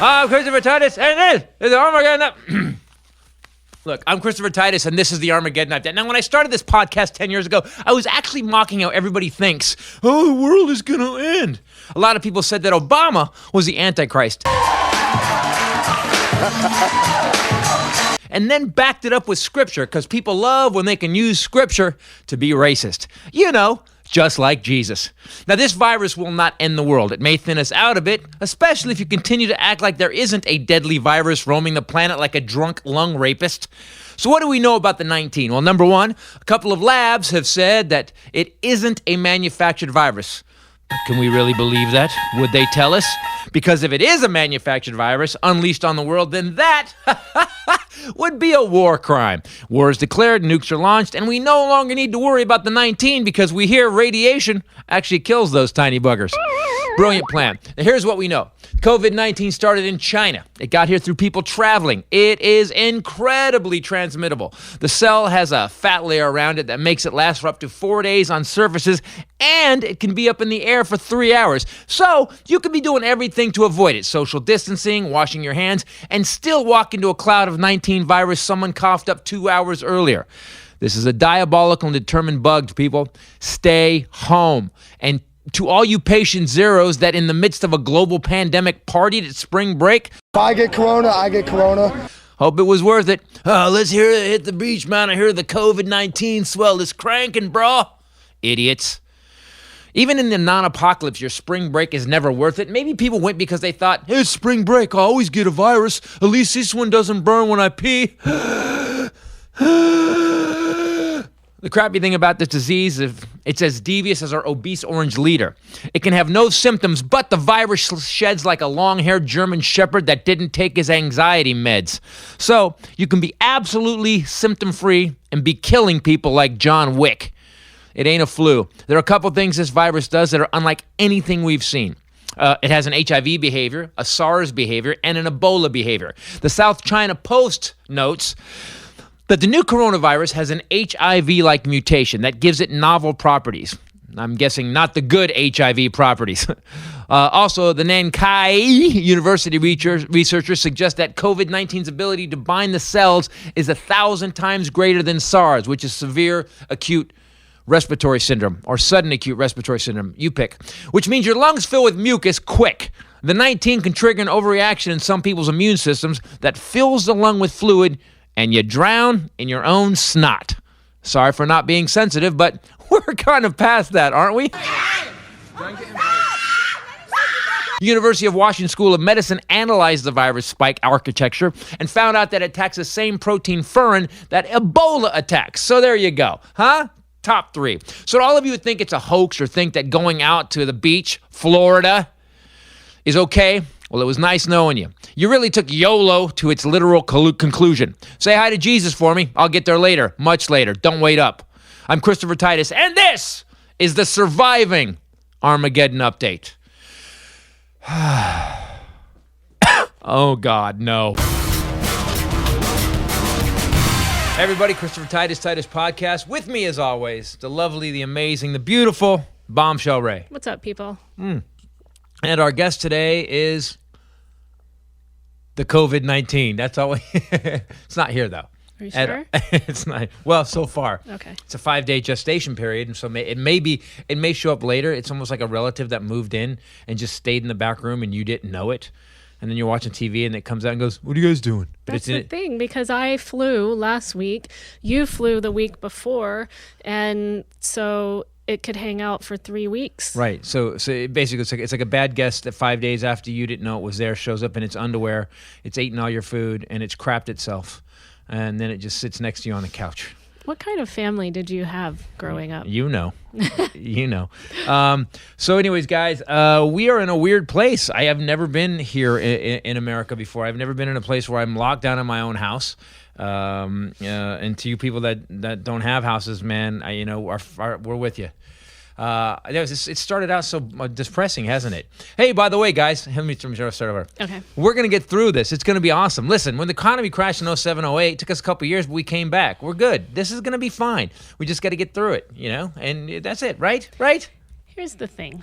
I'm Christopher Titus, and this is the Armageddon Look, I'm Christopher Titus, and this is the Armageddon Update. Now, when I started this podcast 10 years ago, I was actually mocking how everybody thinks, oh, the world is going to end. A lot of people said that Obama was the Antichrist. And then backed it up with Scripture, because people love when they can use Scripture to be racist. You know, just like Jesus. Now, this virus will not end the world. It may thin us out a bit, especially if you continue to act like there isn't a deadly virus roaming the planet like a drunk lung rapist. So what do we know about the 19? Well, number one, a couple of labs have said that it isn't a manufactured virus. Can we really believe that? Would they tell us? Because if it is a manufactured virus unleashed on the world, then that would be a war crime. War is declared, nukes are launched, and we no longer need to worry about the 19 because we hear radiation actually kills those tiny buggers. Brilliant plan. Now, here's what we know. COVID-19 started in China. It got here through people traveling. It is incredibly transmittable. The cell has a fat layer around it that makes it last for up to 4 days on surfaces, and it can be up in the air for 3 hours. So you could be doing everything to avoid it. Social distancing, washing your hands, and still walk into a cloud of 19 virus someone coughed up 2 hours earlier. This is a diabolical and determined bug, people. Stay home. And to all you patient zeros that in the midst of a global pandemic partied at spring break. If I get corona, I get corona. Hope it was worth it. Let's hear it hit the beach, man. I hear the COVID-19 swell is cranking, bro. Idiots. Even in the non-apocalypse, your spring break is never worth it. Maybe people went because they thought, hey, it's spring break, I always get a virus. At least this one doesn't burn when I pee. The crappy thing about this disease is it's as devious as our obese orange leader. It can have no symptoms, but the virus sheds like a long-haired German shepherd that didn't take his anxiety meds. So you can be absolutely symptom-free and be killing people like John Wick. It ain't a flu. There are a couple things this virus does that are unlike anything we've seen. It has an HIV behavior, a SARS behavior, and an Ebola behavior. The South China Post notes that the new coronavirus has an HIV-like mutation that gives it novel properties. I'm guessing not the good HIV properties. Also, the Nankai University researchers suggest that COVID-19's ability to bind the cells is 1,000 times greater than SARS, which is severe acute respiratory syndrome, or sudden acute respiratory syndrome, you pick, which means your lungs fill with mucus quick. The 19 can trigger an overreaction in some people's immune systems that fills the lung with fluid, and you drown in your own snot. Sorry for not being sensitive, but we're kind of past that, aren't we? University of Washington School of Medicine analyzed the virus spike architecture and found out that it attacks the same protein furin that Ebola attacks. So there you go, huh? Top 3. So all of you would think it's a hoax or think that going out to the beach, Florida, is okay. Well, it was nice knowing you. You really took YOLO to its literal conclusion. Say hi to Jesus for me. I'll get there later, much later. Don't wait up. I'm Christopher Titus, and this is the surviving Armageddon Update. Oh, God, no. Hey everybody, Christopher Titus Podcast. With me, as always, the lovely, the amazing, the beautiful Bombshell Ray. What's up, people? And our guest today is the COVID-19. That's all. It's not here, though. Are you sure? It's not. Well, so far. Okay. It's a 5-day gestation period, and so it may show up later. It's almost like a relative that moved in and just stayed in the back room, and you didn't know it. And then you're watching TV, and it comes out and goes, "What are you guys doing?" But That's the thing, because I flew last week. You flew the week before, and so it could hang out for 3 weeks. Right. So basically, it's like a bad guest that 5 days after you didn't know it was there shows up in its underwear, it's eaten all your food, and it's crapped itself, and then it just sits next to you on the couch. What kind of family did you have growing up? You know. You know. So anyways, guys, we are in a weird place. I have never been here in America before. I've never been in a place where I'm locked down in my own house. And to you people that don't have houses, man, we're with you. It started out so depressing, hasn't it? Hey, by the way, guys, let me start over. Okay. We're going to get through this. It's going to be awesome. Listen, when the economy crashed in 07, 08, it took us a couple years, but we came back. We're good. This is going to be fine. We just got to get through it, and that's it, right? Right? Here's the thing.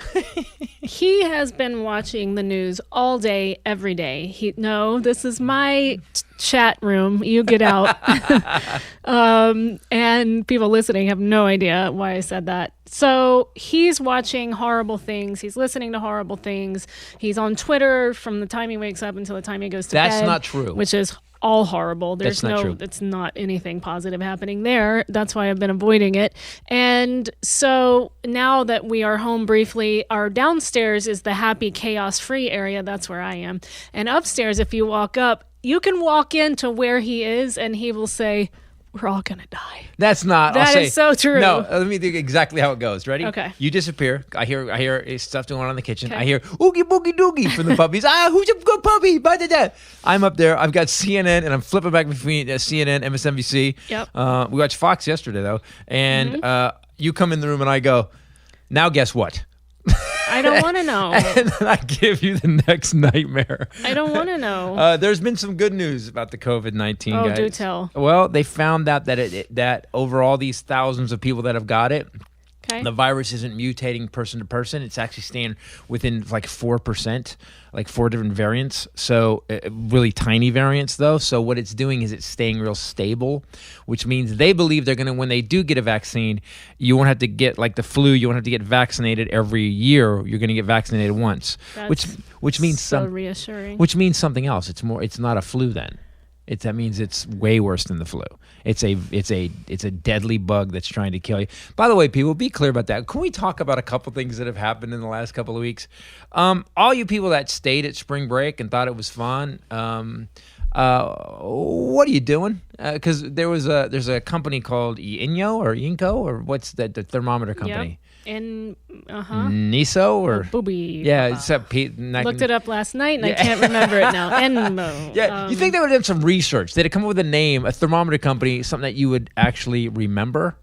He has been watching the news all day, every day. This is my chat room. You get out. And people listening have no idea why I said that. So he's watching horrible things. He's listening to horrible things. He's on Twitter from the time he wakes up until the time he goes to bed. That's not true. Which is all horrible. That's not true. It's not anything positive happening there. That's why I've been avoiding it. And so now that we are home briefly, our downstairs is the happy, chaos-free area. That's where I am. And upstairs, if you walk up, you can walk into where he is and he will say, "We're all going to die." That's not. That is so true. No, let me think exactly how it goes. Ready? Okay. You disappear. I hear stuff going on in the kitchen. Okay. I hear oogie boogie doogie from the puppies. Who's a good puppy? I'm up there. I've got CNN and I'm flipping back between CNN, MSNBC. Yep. We watched Fox yesterday though, and you come in the room and I go, "Now guess what?" I don't want to know. And then I give you the next nightmare. I don't want to know. There's been some good news about the COVID-19, Oh, guys. do tell. Well, they found out that over all these thousands of people that have got it, Okay. the virus isn't mutating person to person. It's actually staying within like 4%, like 4 different variants. So really tiny variants though. So what it's doing is it's staying real stable, which means they believe they're going to, when they do get a vaccine, you won't have to get like the flu. You won't have to get vaccinated every year. You're going to get vaccinated once, which means so reassuring. which means something else. It's not a flu then. That means it's way worse than the flu. It's a deadly bug that's trying to kill you. By the way, people, be clear about that. Can we talk about a couple things that have happened in the last couple of weeks? All you people that stayed at spring break and thought it was fun, what are you doing? Because there's a company called Inco or what's that? The thermometer company. Yep. And Niso or Booby. yeah, except Looked it up last night and I can't remember it now. Enmo. Yeah, you think they would have done some research? They'd have come up with a name, a thermometer company, something that you would actually remember.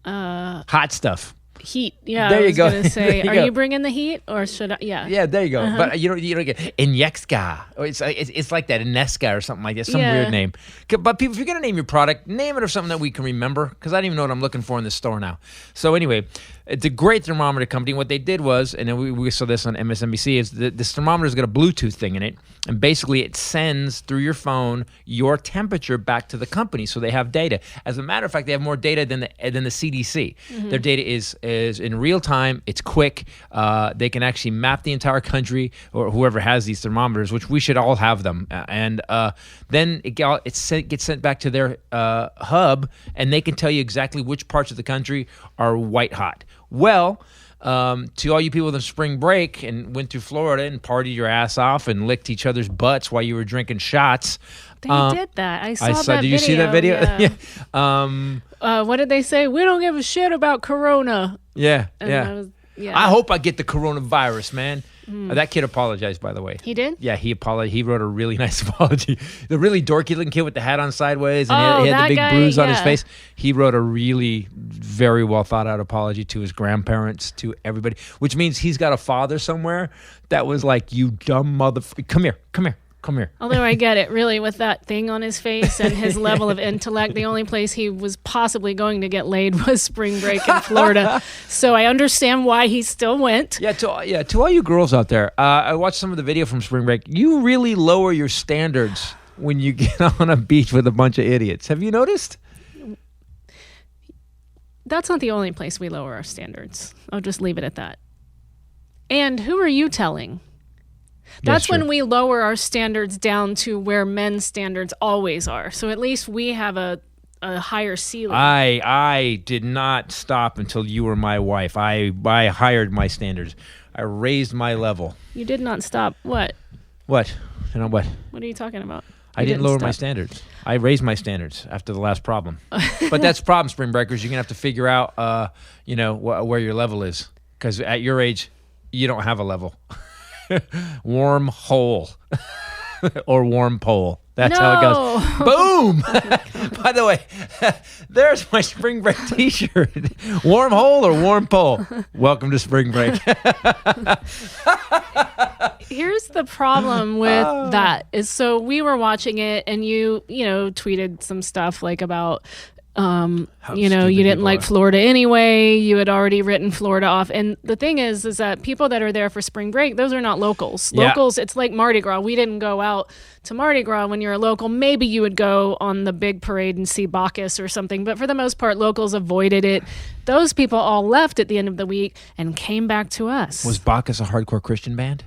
Hot stuff. Heat. Yeah, There I you was go. gonna say, There you are go. you bringing the heat or should I? Yeah. Yeah, there you go. But you don't get Inyeska. Or it's like that, Ineska or something like that. Some Yeah. weird name. But people, if you're gonna name your product, name it of something that we can remember. Because I don't even know what I'm looking for in the store now. So anyway, it's a great thermometer company. What they did was, and then we saw this on MSNBC, is this thermometer's got a Bluetooth thing in it, and basically it sends through your phone your temperature back to the company, so they have data. As a matter of fact, they have more data than the CDC. Their data is in real time. It's quick. They can actually map the entire country, or whoever has these thermometers, which we should all have them. And then it gets sent back to their hub, and they can tell you exactly which parts of the country are white hot. Well, to all you people in spring break and went to Florida and partied your ass off and licked each other's butts while you were drinking shots. They did that. I saw that video. Did you see that video? Yeah. What did they say? We don't give a shit about Corona. Yeah. And I hope I get the coronavirus, man. That kid apologized, by the way. He did? Yeah, he apologized. He wrote a really nice apology. The really dorky looking kid with the hat on sideways and he had the big bruise on his face. He wrote a really very well thought out apology to his grandparents, to everybody, which means he's got a father somewhere that was like, "You dumb motherfucker. Come here. Although I get it, really, with that thing on his face and his level of intellect, the only place he was possibly going to get laid was spring break in Florida. So I understand why he still went. To all you girls out there, I watched some of the video from spring break. You really lower your standards when you get on a beach with a bunch of idiots. Have you noticed? That's not the only place we lower our standards. I'll just leave it at that. And who are you telling? That's when we lower our standards down to where men's standards always are. So at least we have a higher ceiling. I did not stop until you were my wife. I hired my standards. I raised my level. You did not stop. What? What? You know what? What are you talking about? I didn't lower my standards. I raised my standards after the last problem. But that's the problem, spring breakers. You're going to have to figure out, where your level is. Because at your age, you don't have a level. Warm hole or warm pole. That's how it goes. Boom! By the way, there's my spring break t-shirt. Warm hole or warm pole? Welcome to spring break. Here's the problem with that is, so we were watching it and you tweeted some stuff like about you didn't like Florida anyway. You had already written Florida off. And the thing is that people that are there for spring break, those are not locals. Yeah. Locals, it's like Mardi Gras. We didn't go out to Mardi Gras when you're a local. Maybe you would go on the big parade and see Bacchus or something. But for the most part, locals avoided it. Those people all left at the end of the week and came back to us. Was Bacchus a hardcore Christian band?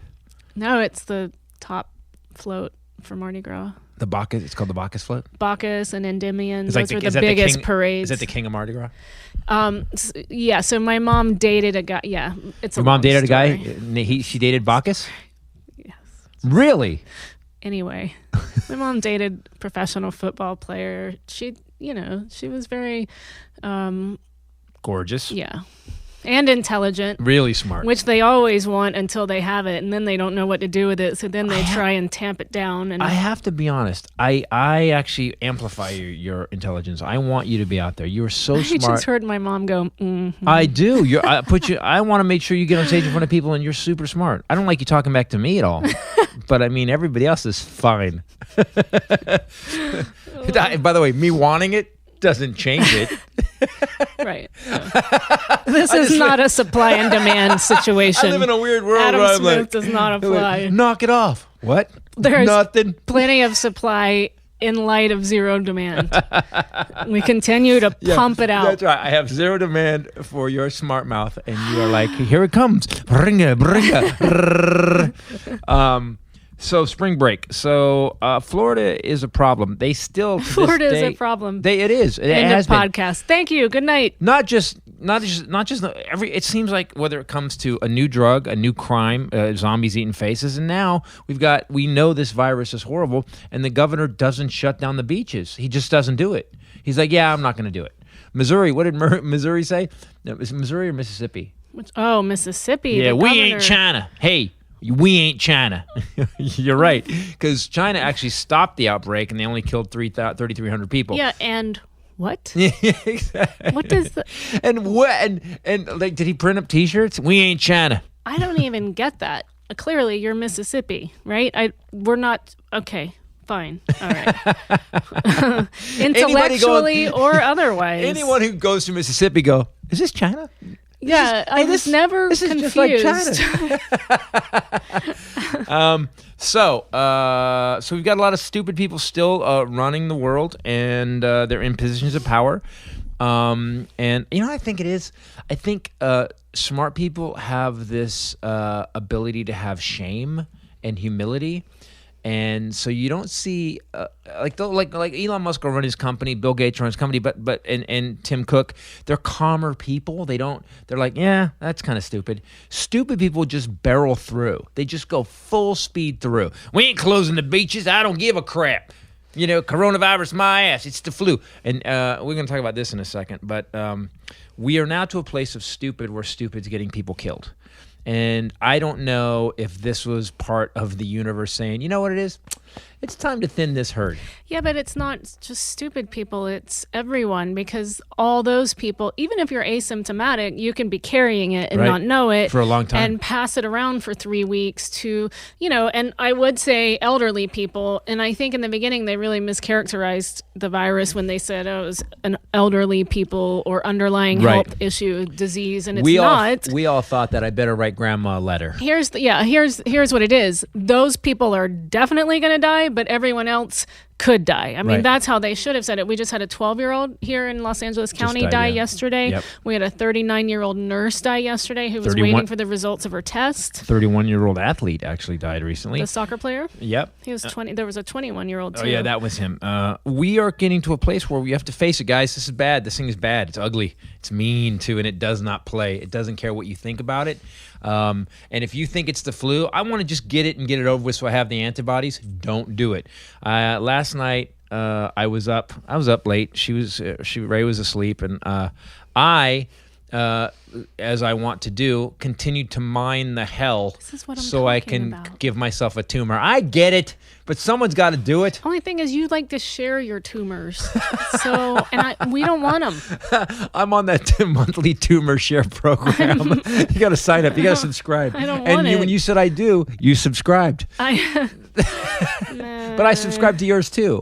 No, it's the top float for Mardi Gras. The Bacchus, it's called the Bacchus float? Bacchus and Endymion. It's Those like were the biggest parades. Is that the king of Mardi Gras? Yeah, so my mom dated a guy. Yeah, it's Your mom dated a guy? She dated Bacchus? Yes. Really? Anyway, my mom dated a professional football player. She was very... Gorgeous. Yeah. And intelligent. Really smart. Which they always want until they have it, and then they don't know what to do with it. So then they try and tamp it down. And I have to be honest. I actually amplify your intelligence. I want you to be out there. You're so smart. I just heard my mom go, mm-hmm. I do. I want to make sure you get on stage in front of people, and you're super smart. I don't like you talking back to me at all. But I mean, everybody else is fine. By the way, me wanting it doesn't change it. Right. This is not a supply and demand situation. I live in a weird world Adam where I'm Smith like, does not apply. Knock it off. What? There's nothing. Plenty of supply in light of zero demand. We continue to pump it out. That's right. I have zero demand for your smart mouth, and you are like, here it comes. Bringa, bringa. So spring break. So Florida is a problem. They still Florida is a problem. It is. It End has of podcast. Thank you. Good night. Not just every. It seems like whether it comes to a new drug, a new crime, zombies eating faces, and now we know this virus is horrible, and the governor doesn't shut down the beaches. He just doesn't do it. He's like, yeah, I'm not going to do it. Missouri. What did Missouri say? No, is it Missouri or Mississippi? Mississippi. Yeah, we ain't China. Hey. We ain't China. You're right. Because China actually stopped the outbreak and they only killed 3,300 people. Yeah, and what? Yeah, exactly. What does the... And like, did he print up T-shirts? We ain't China. I don't even get that. Clearly, you're Mississippi, right? We're not... Okay, fine. All right. Intellectually or otherwise. Anyone who goes to Mississippi go, is this China? Yeah, I was never confused. Is just like China. So we've got a lot of stupid people still running the world, and they're in positions of power. And you know what I think it is? I think smart people have this ability to have shame and humility. And so you don't see like Elon Musk will run his company, Bill Gates runs his company, but Tim Cook, they're calmer people. They're like, yeah, that's kind of stupid. Stupid people just barrel through. They just go full speed through. We ain't closing the beaches. I don't give a crap. Coronavirus, my ass. It's the flu. And we're going to talk about this in a second. But we are now to a place of stupid where stupid's getting people killed. And I don't know if this was part of the universe saying, you know what it is? It's time to thin this herd. Yeah, but it's not just stupid people. It's everyone, because all those people, even if you're asymptomatic, you can be carrying it and not know it. For a long time. And pass it around for 3 weeks to, and I would say elderly people. And I think in the beginning, they really mischaracterized the virus when they said, it was an elderly people or underlying health issue, disease, and it's not. We all thought that I better write grandma a letter. Here's what it is. Those people are definitely going to die, but everyone else could die. I mean, that's how they should have said it. We just had a 12-year-old here in Los Angeles County die yesterday. Yep. We had a 39-year-old nurse die yesterday who was waiting for the results of her test. 31-year-old athlete actually died recently. The soccer player? Yep. He was 20. There was a 21-year-old too. Oh, yeah, that was him. We are getting to a place where we have to face it, guys. This is bad. This thing is bad. It's ugly. It's mean, too, and it does not play. It doesn't care what you think about it. And if you think it's the flu, I want to just get it and get it over with so I have the antibodies. Don't do it. Last night, I was up late. Ray was asleep, and I, as I want to do, continued to mine the hell so I can give myself a tumor. I get it, but someone's got to do it. Only thing is, you like to share your tumors, we don't want them. I'm on that monthly tumor share program. You got to sign up. You got to subscribe. I don't want it. When you said I do, you subscribed. But I subscribed to yours too.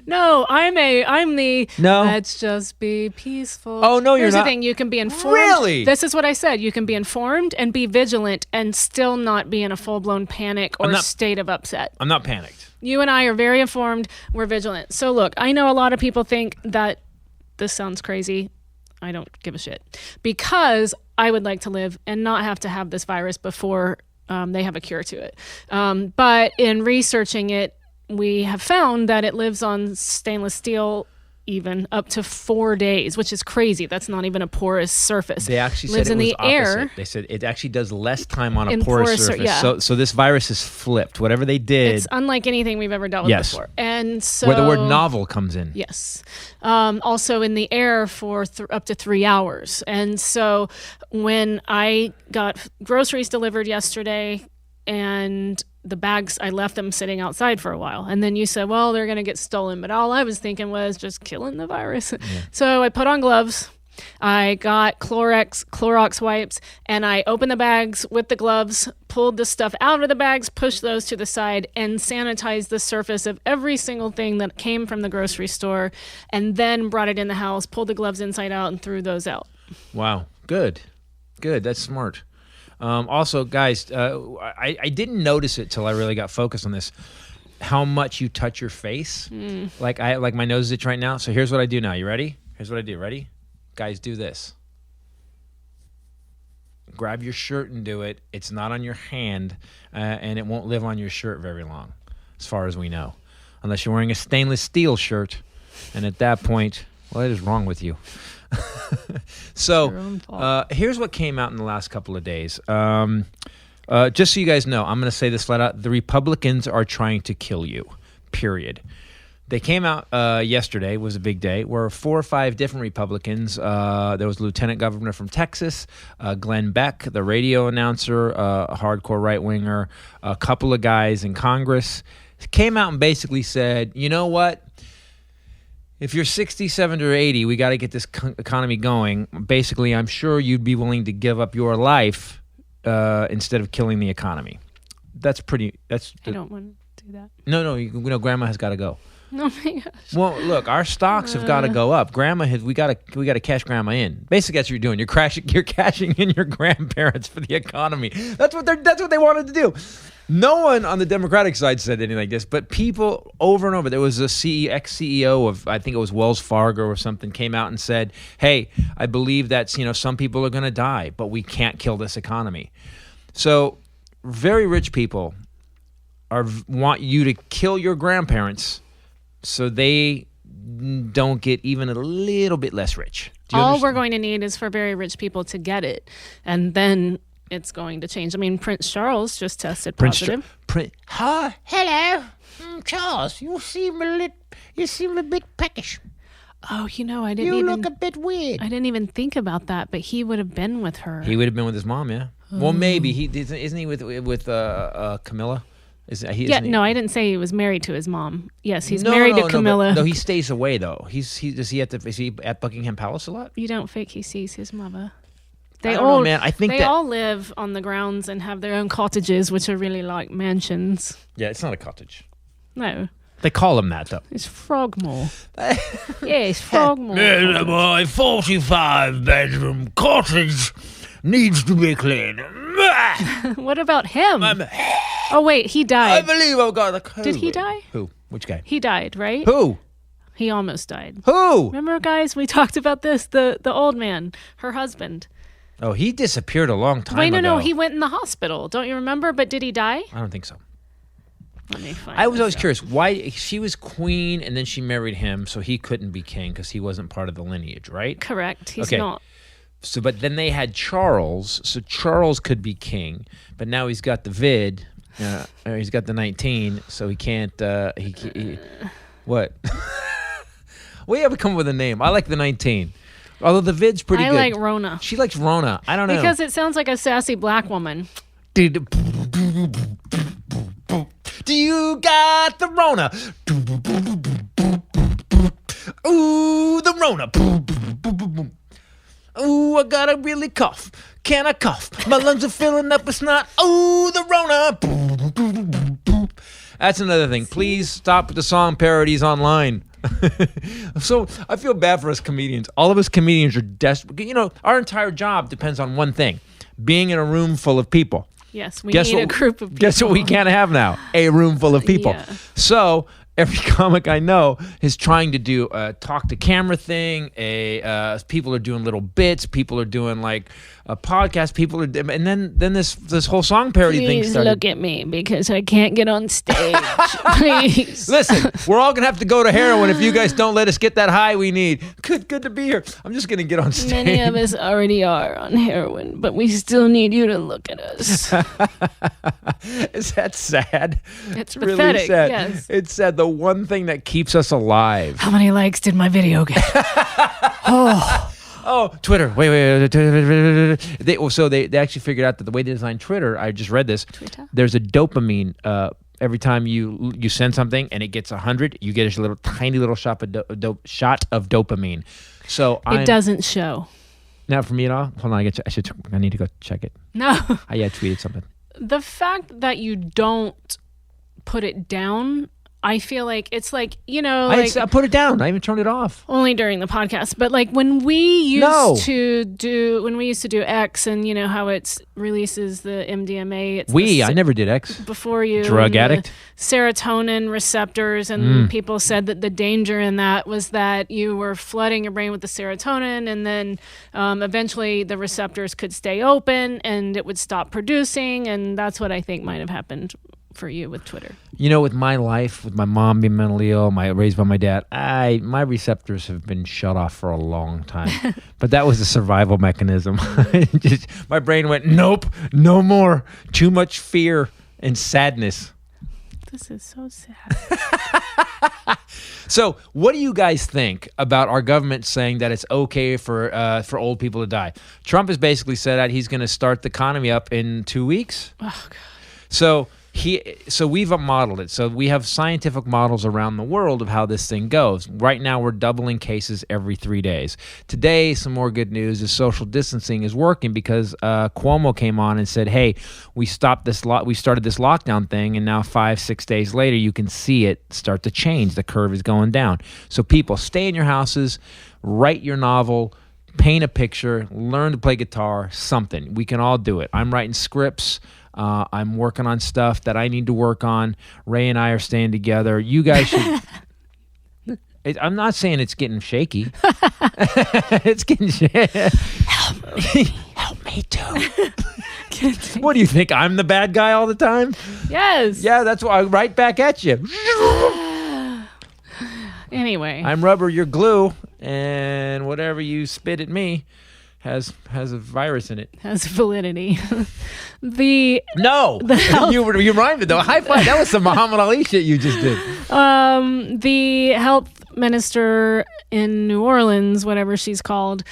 No, I'm the. No. Let's just be peaceful. Oh, no, you're Here's not. the thing: you can be informed. Really? This is what I said. You can be informed and be vigilant, and still not be in a full-blown panic or state of upset. I'm not panicked. You and I are very informed. We're vigilant. So look, I know a lot of people think that this sounds crazy. I don't give a shit, because I would like to live and not have to have this virus before they have a cure to it. But in researching it, we have found that it lives on stainless steel even up to 4 days, which is crazy. That's not even a porous surface. They actually lives said in it was the opposite. air. They said it actually does less time on a In porous surface. yeah. So this virus is flipped. Whatever they did, It's unlike anything we've ever dealt with Yes. before. And so where the word novel comes in. Yes. Also in the air for up to 3 hours. And so when I got groceries delivered yesterday and the bags, I left them sitting outside for a while. And then you said, well, they're going to get stolen. But all I was thinking was just killing the virus. Yeah. So I put on gloves. I got Clorox wipes, and I opened the bags with the gloves, pulled the stuff out of the bags, pushed those to the side, and sanitized the surface of every single thing that came from the grocery store, and then brought it in the house, pulled the gloves inside out, and threw those out. Wow. Good. That's smart. Also, guys, I didn't notice it till I really got focused on this, how much you touch your face. Like my nose is itch right now. So here's what I do now. You ready? Here's what I do. Ready? Guys, do this. Grab your shirt and do it. It's not on your hand, and it won't live on your shirt very long, as far as we know. Unless you're wearing a stainless steel shirt, and at that point, what is wrong with you? So here's what came out in the last couple of days. Just so you guys know, I'm going to say this flat out. The Republicans are trying to kill you, period. They came out yesterday, was a big day, where 4 or 5 different Republicans, there was a lieutenant governor from Texas, Glenn Beck, the radio announcer, a hardcore right-winger, a couple of guys in Congress, came out and basically said, you know what? If you're 60, 70, or 80, we got to get this economy going. Basically, I'm sure you'd be willing to give up your life instead of killing the economy. I don't want to do that. No, Grandma has got to go. Oh my gosh. Well, look, our stocks have got to go up. We got to cash Grandma in. Basically, that's what you're doing. You're cashing in your grandparents for the economy. That's what they wanted to do. No one on the Democratic side said anything like this, but people over and over. There was a ex-CEO of, I think it was Wells Fargo or something, came out and said, "Hey, I believe that some people are going to die, but we can't kill this economy." So, very rich people want you to kill your grandparents so they don't get even a little bit less rich. All we're going to need is for very rich people to get it, and then it's going to change. I mean, Prince Charles just tested positive. Hello, Charles. You seem a bit peckish. Oh, I didn't You even look a bit weird. I didn't even think about that, but he would have been with her. He would have been with his mom, yeah. Well, maybe isn't he with Camilla? No, I didn't say he was married to his mom. Yes, he's married to Camilla. No, he stays away though. Is he at Buckingham Palace a lot? You don't think he sees his mother. I don't know, man. I think they all live on the grounds and have their own cottages, which are really like mansions. Yeah, it's not a cottage. No. They call them that, though. It's Frogmore. Yes, Frogmore. My 45-bedroom cottage needs to be cleaned. What about him? Oh, wait, he died. I believe I've got the COVID. Did he die? Who? Which guy? He died, right? Who? He almost died. Who? Remember, guys, we talked about this, the old man, her husband. Oh, he disappeared a long time ago. No, he went in the hospital. Don't you remember? But did he die? I don't think so. Let me find I was always curious why she was queen and then she married him, so he couldn't be king because he wasn't part of the lineage, right? Correct. He's Okay. not. So, but then they had Charles, so Charles could be king, but now he's got the vid, or he's got the 19, so he can't. What? We have to come up with a name. I like the 19. Although the vid's pretty good. I like Rona. She likes Rona. I don't know. Because it sounds like a sassy black woman. Do you got the Rona? Ooh, the Rona. Ooh, I gotta really cough. Can I cough? My lungs are filling up with snot. Ooh, the Rona. That's another thing. Please stop with the song parodies online. So I feel bad for us comedians. All of us comedians are desperate. You know, our entire job depends on one thing: being in a room full of people. Yes, we need a group of people. Guess what we can't have now? A room full of people. Yeah. So every comic I know is trying to do a talk to camera thing. People are doing little bits. People are doing like a podcast. People are, and then this whole song parody thing Please started. look at me because I can't get on stage. Please. Listen, we're all gonna have to go to heroin if you guys don't let us get that high we need. Good to be here. I'm just gonna get on stage. Many of us already are on heroin, but we still need you to look at us. Is that sad? It's really pathetic, sad. yes. It's sad. The one thing that keeps us alive. How many likes did my video get? Oh, Twitter. Wait. They actually figured out that the way they designed Twitter, I just read this. Twitter? There's a dopamine. Every time you send something and it gets 100, you get a little tiny little shot of dopamine. So It doesn't show. Now for me at all. Hold on, I need to go check it. No. I tweeted something. The fact that you don't put it down, I feel like it's like, you know, like I put it down. I even turned it off. only during the podcast, but like when we used to do X, and you know how it releases the MDMA. I never did X. Before you, Drug and the addict. serotonin receptors, and people said that the danger in that was that you were flooding your brain with the serotonin, and then eventually the receptors could stay open and it would stop producing, and that's what I think might have happened for you with Twitter. You know, with my life, with my mom being mentally ill, raised by my dad, my receptors have been shut off for a long time. But that was a survival mechanism. My brain went, nope, no more. Too much fear and sadness. This is so sad. So, what do you guys think about our government saying that it's okay for old people to die? Trump has basically said that he's going to start the economy up in 2 weeks. Oh, God. So we've modeled it. So we have scientific models around the world of how this thing goes. Right now, we're doubling cases every 3 days. Today, some more good news is social distancing is working because Cuomo came on and said, "Hey, we started this lockdown thing, and now 5-6 days later, you can see it start to change. The curve is going down. So people, stay in your houses, write your novel." Paint a picture, learn to play guitar, something. We can all do it. I'm writing scripts. I'm working on stuff that I need to work on. Ray and I are staying together. You guys should... I'm not saying it's getting shaky. It's getting Help me too. What do you think? I'm the bad guy all the time? Yes. Yeah, that's why I write back at you. Anyway. I'm rubber, you're glue, and whatever you spit at me has a virus in it. Has validity. No, you rhymed it though. High five. That was some Muhammad Ali shit you just did. The health minister in New Orleans, whatever she's called,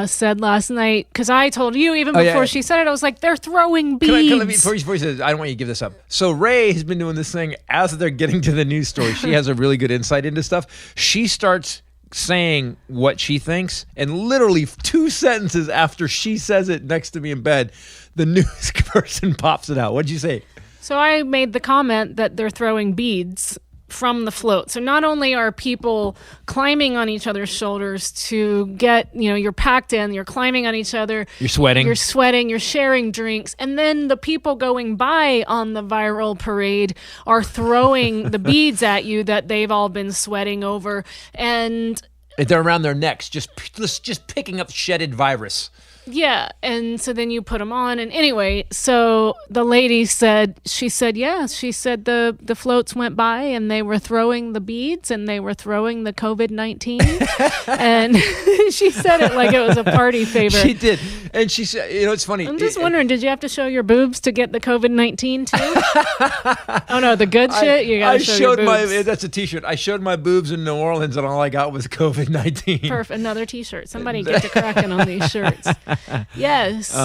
said last night, because I told you even before she said it, I was like, they're throwing beads. Before you say this, I don't want you to give this up. So Ray has been doing this thing as they're getting to the news story. She has a really good insight into stuff. She starts saying what she thinks, and literally 2 sentences after she says it next to me in bed, the news person pops it out. What'd you say? So I made the comment that they're throwing beads from the float. So not only are people climbing on each other's shoulders to get, you're packed in, you're climbing on each other. You're sweating, you're sharing drinks. And then the people going by on the viral parade are throwing the beads at you that they've all been sweating over. And they're around their necks, just picking up shedded virus. Yeah, and so then you put them on, and anyway, so the lady said the floats went by and they were throwing the beads and they were throwing the COVID-19, and she said it like it was a party favor. She did, and she said, it's funny. I'm just wondering, did you have to show your boobs to get the COVID-19 too? Oh no, the good shit. You gotta show your boobs. That's a T-shirt. I showed my boobs in New Orleans, and all I got was COVID-19. Perfect. Another T-shirt. Somebody get to cracking on these shirts. Yes.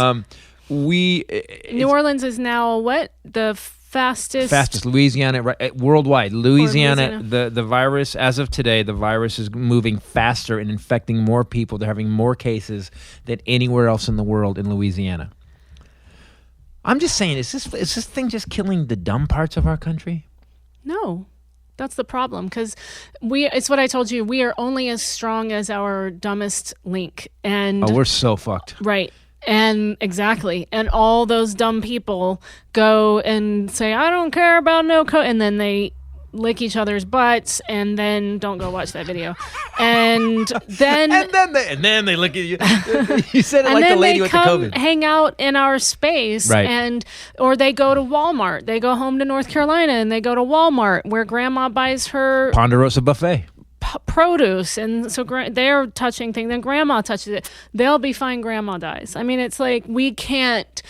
New Orleans is now what? The fastest Louisiana, right, worldwide. Louisiana, the virus, as of today, the virus is moving faster and infecting more people. They're having more cases than anywhere else in the world in Louisiana. I'm just saying, is this thing just killing the dumb parts of our country? No. That's the problem, because it's what I told you. We are only as strong as our dumbest link. And we're so fucked. Right. And exactly. And all those dumb people go and say, I don't care about no code. And then they lick each other's butts, and then don't go watch that video. And then and then they look at you. You said it like the lady with the COVID. Hang out in our space, right? Or they go to Walmart. They go home to North Carolina and they go to Walmart where Grandma buys her Ponderosa buffet. Produce, and so they're touching things, then Grandma touches it. They'll be fine. Grandma dies. I mean, it's like we can't.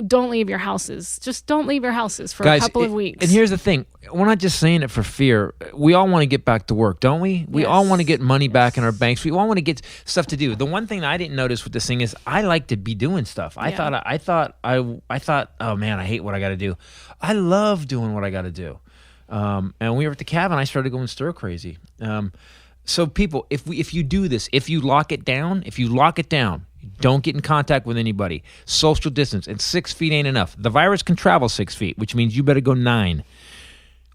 Don't leave your houses. Just don't leave your houses for a couple of weeks. And here's the thing: we're not just saying it for fear. We all want to get back to work, don't we? We all want to get money back in our banks. We all want to get stuff to do. The one thing I didn't notice with this thing is I like to be doing stuff. I thought, oh man, I hate what I got to do. I love doing what I got to do. And we were at the cabin. I started going stir crazy. So people, if you do this, if you lock it down, don't get in contact with anybody. Social distance, and 6 feet ain't enough. The virus can travel 6 feet, which means you better go 9.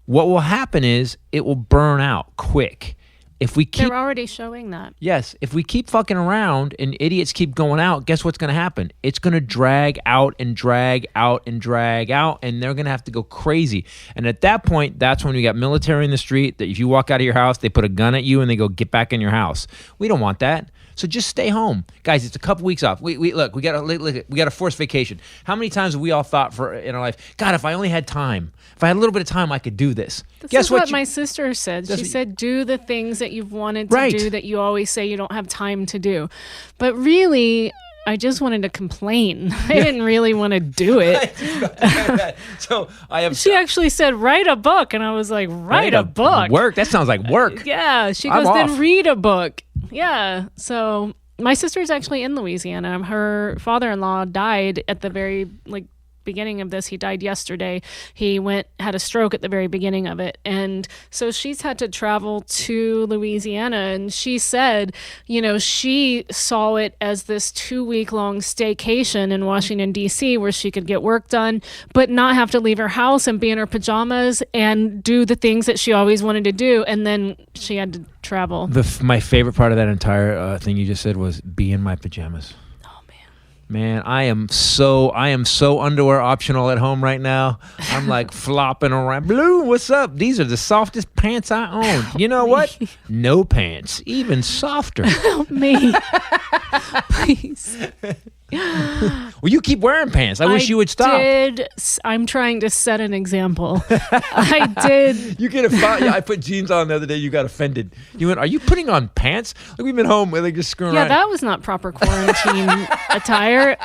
What will happen is it will burn out quick. If we keep, they're already showing that. Yes. If we keep fucking around and idiots keep going out, guess what's going to happen? It's going to drag out and drag out and drag out, and they're going to have to go crazy. And at that point, that's when we got military in the street that if you walk out of your house, they put a gun at you and they go, get back in your house. We don't want that. So just stay home, guys. It's a couple weeks off. We got a forced vacation. How many times have we all thought in our life, God, if I only had time, if I had a little bit of time, I could do this. Guess what my sister said. She said, do the things that you've wanted to do that you always say you don't have time to do. But really, I just wanted to complain. I didn't really want to do it. So She actually said, write a book. And I was like, write a book? Work? That sounds like work. Yeah. She goes, then read a book. Yeah. So my sister's actually in Louisiana. Her father-in-law died at the very beginning of this. He died yesterday. He had a stroke at the very beginning of it. And so she's had to travel to Louisiana. And she said, she saw it as this 2-week-long staycation in Washington, D.C., where she could get work done, but not have to leave her house and be in her pajamas and do the things that she always wanted to do. And then she had to travel. My favorite part of that entire thing you just said was be in my pajamas. Man, I am so underwear optional at home right now. I'm like flopping around. Blue, what's up? These are the softest pants I own. You know what? No pants, even softer. Help me, please. Well, you keep wearing pants. I wish you would stop. I'm trying to set an example. I did. You get I put jeans on the other day. You got offended. You went, are you putting on pants? Like we've been home. We're just screwing around. Yeah, that was not proper quarantine attire.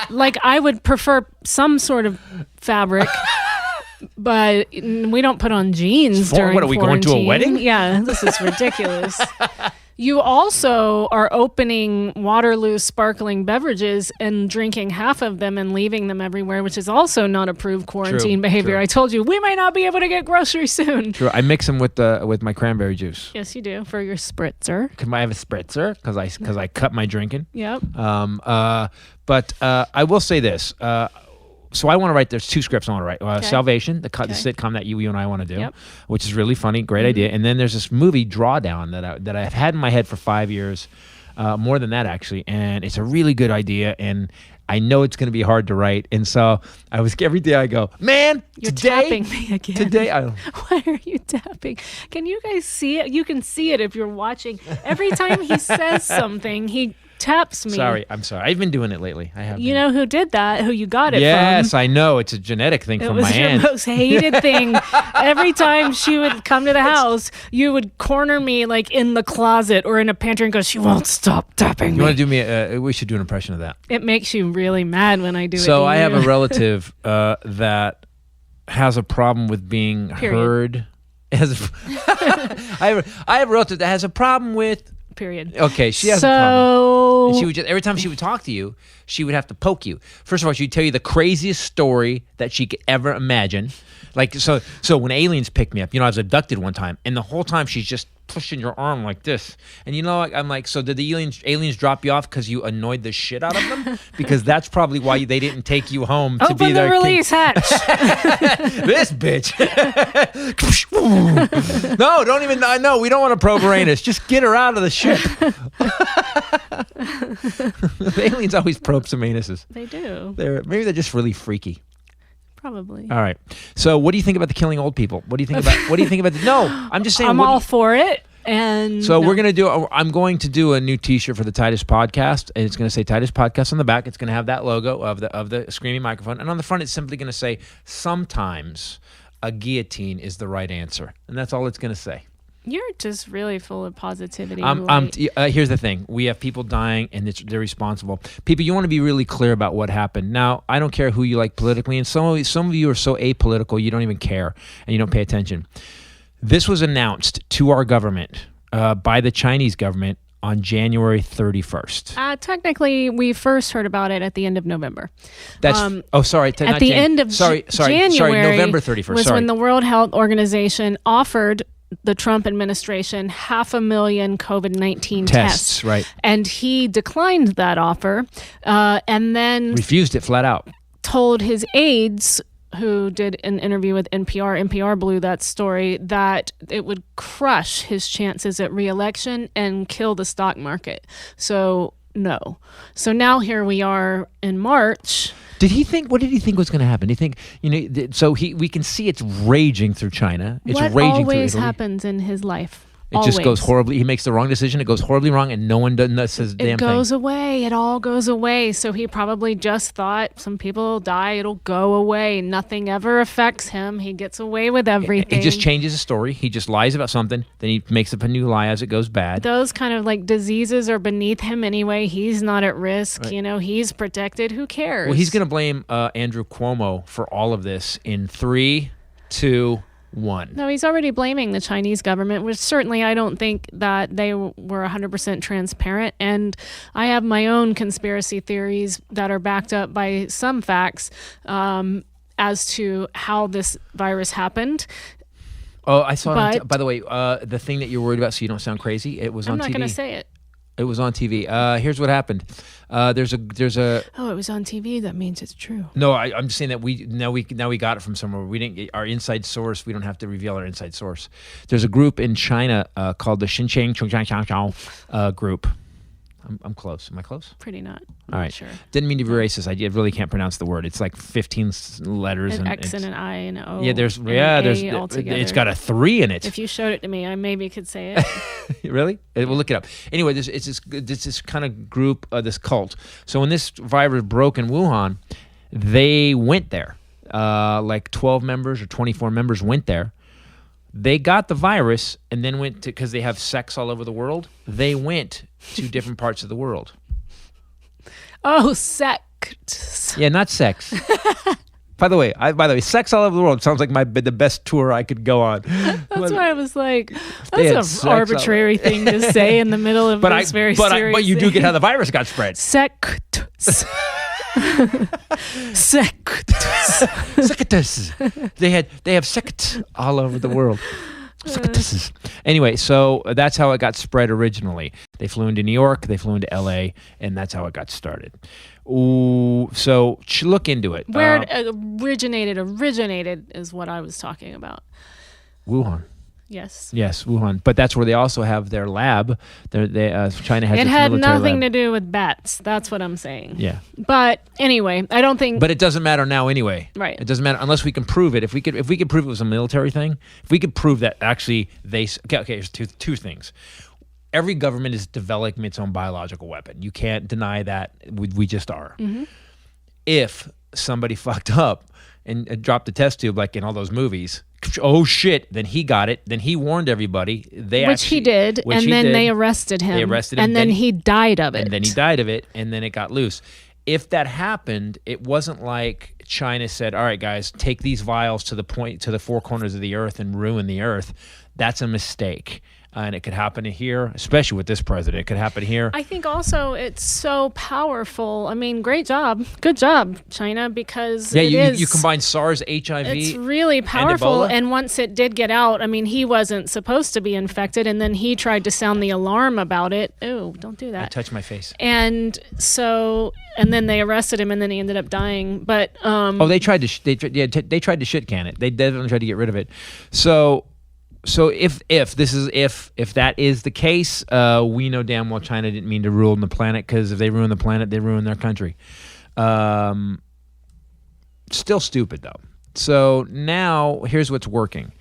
I would prefer some sort of fabric. But we don't put on jeans during What, are we quarantine. going to a wedding? Yeah, this is ridiculous. You also are opening Waterloo sparkling beverages and drinking half of them and leaving them everywhere, which is also not approved quarantine behavior. True. I told you, we might not be able to get groceries soon. True. I mix them with my cranberry juice. Yes, you do, for your spritzer. Can I have a spritzer? Because I cut my drinking. Yep. But I will say this. So I want to write, there's 2 scripts I want to write. Salvation, the sitcom that you and I want to do, which is really funny, great idea. And then there's this movie, Drawdown, that I've had in my head for 5 years, more than that actually. And it's a really good idea. And I know it's going to be hard to write. And so every day I go, man, You're tapping me again. Today, why are you tapping? Can you guys see it? You can see it if you're watching. Every time he says something, he taps me. I'm sorry. I've been doing it lately. I have. You know who did that? Who you got it from? Yes, I know. It's a genetic thing from my aunt. It was your most hated thing. Every time she would come to the house, you would corner me in the closet or in a pantry and go, she won't stop tapping me. You want to do me? We should do an impression of that. It makes you really mad when I do it. So I have a relative that has a problem with being heard. I have a relative that has a problem with. Period. Okay, she has a problem. And she would every time she would talk to you, she would have to poke you. First of all, she'd tell you the craziest story that she could ever imagine. So when aliens picked me up, I was abducted one time, and the whole time she's just pushing your arm like this. And you know, I'm like, so did the aliens drop you off because you annoyed the shit out of them? Because that's probably why they didn't take you home to be their release hatch. This bitch. No, don't even. No, we don't want to probe Uranus. Just get her out of the ship. The aliens always probe some anuses. They do. Maybe they're just really freaky. Probably. All right. So, what do you think about the killing old people? What do you think about? What do you think about? No, I'm just saying. I'm all for it. And so we're gonna do. I'm going to do a new T-shirt for the Titus Podcast, and it's going to say Titus Podcast on the back. It's going to have that logo of the screaming microphone, and on the front, it's simply going to say, "Sometimes a guillotine is the right answer," and that's all it's going to say. You're just really full of positivity. Here's the thing. We have people dying, and they're responsible. People, you want to be really clear about what happened. Now, I don't care who you like politically, and some of you are so apolitical, you don't even care, and you don't pay attention. This was announced to our government by the Chinese government on January 31st. Technically, we first heard about it at the end of November. That's sorry. At the end of January, November 31st. Was when the World Health Organization offered the Trump administration 500,000 COVID-19 tests. Right. And he declined that offer and then refused it flat out. Told his aides, who did an interview with NPR blew that story, that it would crush his chances at re-election and kill the stock market. So, no. So now here we are in March. What did he think was going to happen? Do you think, so we can see it's raging through China. It's what raging always through Italy. Happens in his life? It just goes horribly. He makes the wrong decision. It goes horribly wrong, and no one says a damn thing. It goes away. It all goes away. So he probably just thought, some people die, it'll go away. Nothing ever affects him. He gets away with everything. He just changes the story. He just lies about something. Then he makes up a new lie as it goes bad. Those kind of like diseases are beneath him anyway. He's not at risk. Right. He's protected. Who cares? Well, he's going to blame Andrew Cuomo for all of this in 3, 2, 1. No, he's already blaming the Chinese government, which certainly I don't think that they were 100% transparent. And I have my own conspiracy theories that are backed up by some facts as to how this virus happened. Oh, I saw it. By the way, the thing that you're worried about, so you don't sound crazy, it was on TV. I'm not going to say it. It was on TV. Here's what happened. There's a. Oh, it was on TV. That means it's true. No, I'm just saying that we got it from somewhere. We didn't get our inside source. We don't have to reveal our inside source. There's a group in China called the Xinjiang Chongjiang group. I'm close. Am I close? Pretty not. All right. Sure. Didn't mean to be racist. I really can't pronounce the word. It's like 15 letters. An X and an I and an O. Yeah, there's it's got a 3 in it. If you showed it to me, I maybe could say it. Really? We'll look it up. Anyway, it's this kind of group, this cult. So when this virus broke in Wuhan, they went there. Like 12 members or 24 members went there. They got the virus and then went to, because they have sex all over the world, they went to different parts of the world. Oh, sex. Yeah, not sex. By the way, sex all over the world sounds like the best tour I could go on. That's why I was like, that's an arbitrary thing to say in the middle of this very serious But you do get how the virus got spread. Sex. Sectus. They have sects all over the world. Sectuses. Anyway, so that's how it got spread originally. They flew into New York, they flew into LA, and that's how it got started. Ooh, so look into it. Where it originated is what I was talking about. Wuhan. Yes, Wuhan. But that's where they also have their lab. China has. It had nothing to do with bats. That's what I'm saying. Yeah. But anyway, I don't think. But it doesn't matter now anyway. Right. It doesn't matter unless we can prove it. If we could prove it was a military thing. If we could prove that actually they. Okay. Here's two things. Every government is developing its own biological weapon. You can't deny that. We just are. Mm-hmm. If somebody fucked up and dropped the test tube like in all those movies. Oh shit! Then he got it. Then he warned everybody. Which he did, and then they arrested him. They arrested him, and then he died of it. And then he died of it, and then it got loose. If that happened, it wasn't like China said, "All right, guys, take these vials to the four corners of the earth and ruin the earth." That's a mistake. And it could happen here, especially with this president. It could happen here. I think also it's so powerful. I mean, great job. Good job, China, because you combine SARS, HIV. It's really powerful. And once it did get out, I mean, he wasn't supposed to be infected, and then he tried to sound the alarm about it. Oh, don't do that. I touched my face. And so, and then they arrested him, and then he ended up dying. But they tried to they tried to shit can it. They definitely tried to get rid of it. So if that is the case, we know damn well China didn't mean to ruin the planet, because if they ruin the planet, they ruin their country. Still stupid though. So now here's what's working.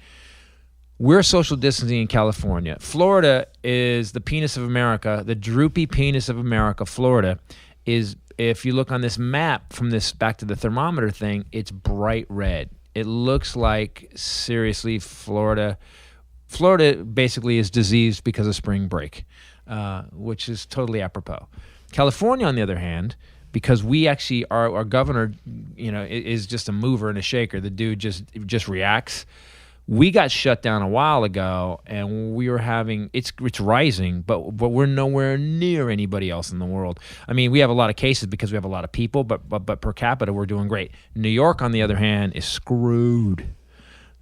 We're social distancing in California. Florida is the penis of America, the droopy penis of America. Florida is, if you look on this map from this back to the thermometer thing, it's bright red. It looks like, seriously, Florida basically is diseased because of spring break, which is totally apropos. California, on the other hand, because we actually, our governor, is just a mover and a shaker. The dude just reacts. We got shut down a while ago, and we were having it's rising, but we're nowhere near anybody else in the world. I mean, we have a lot of cases because we have a lot of people, but per capita we're doing great. New York, on the other hand, is screwed.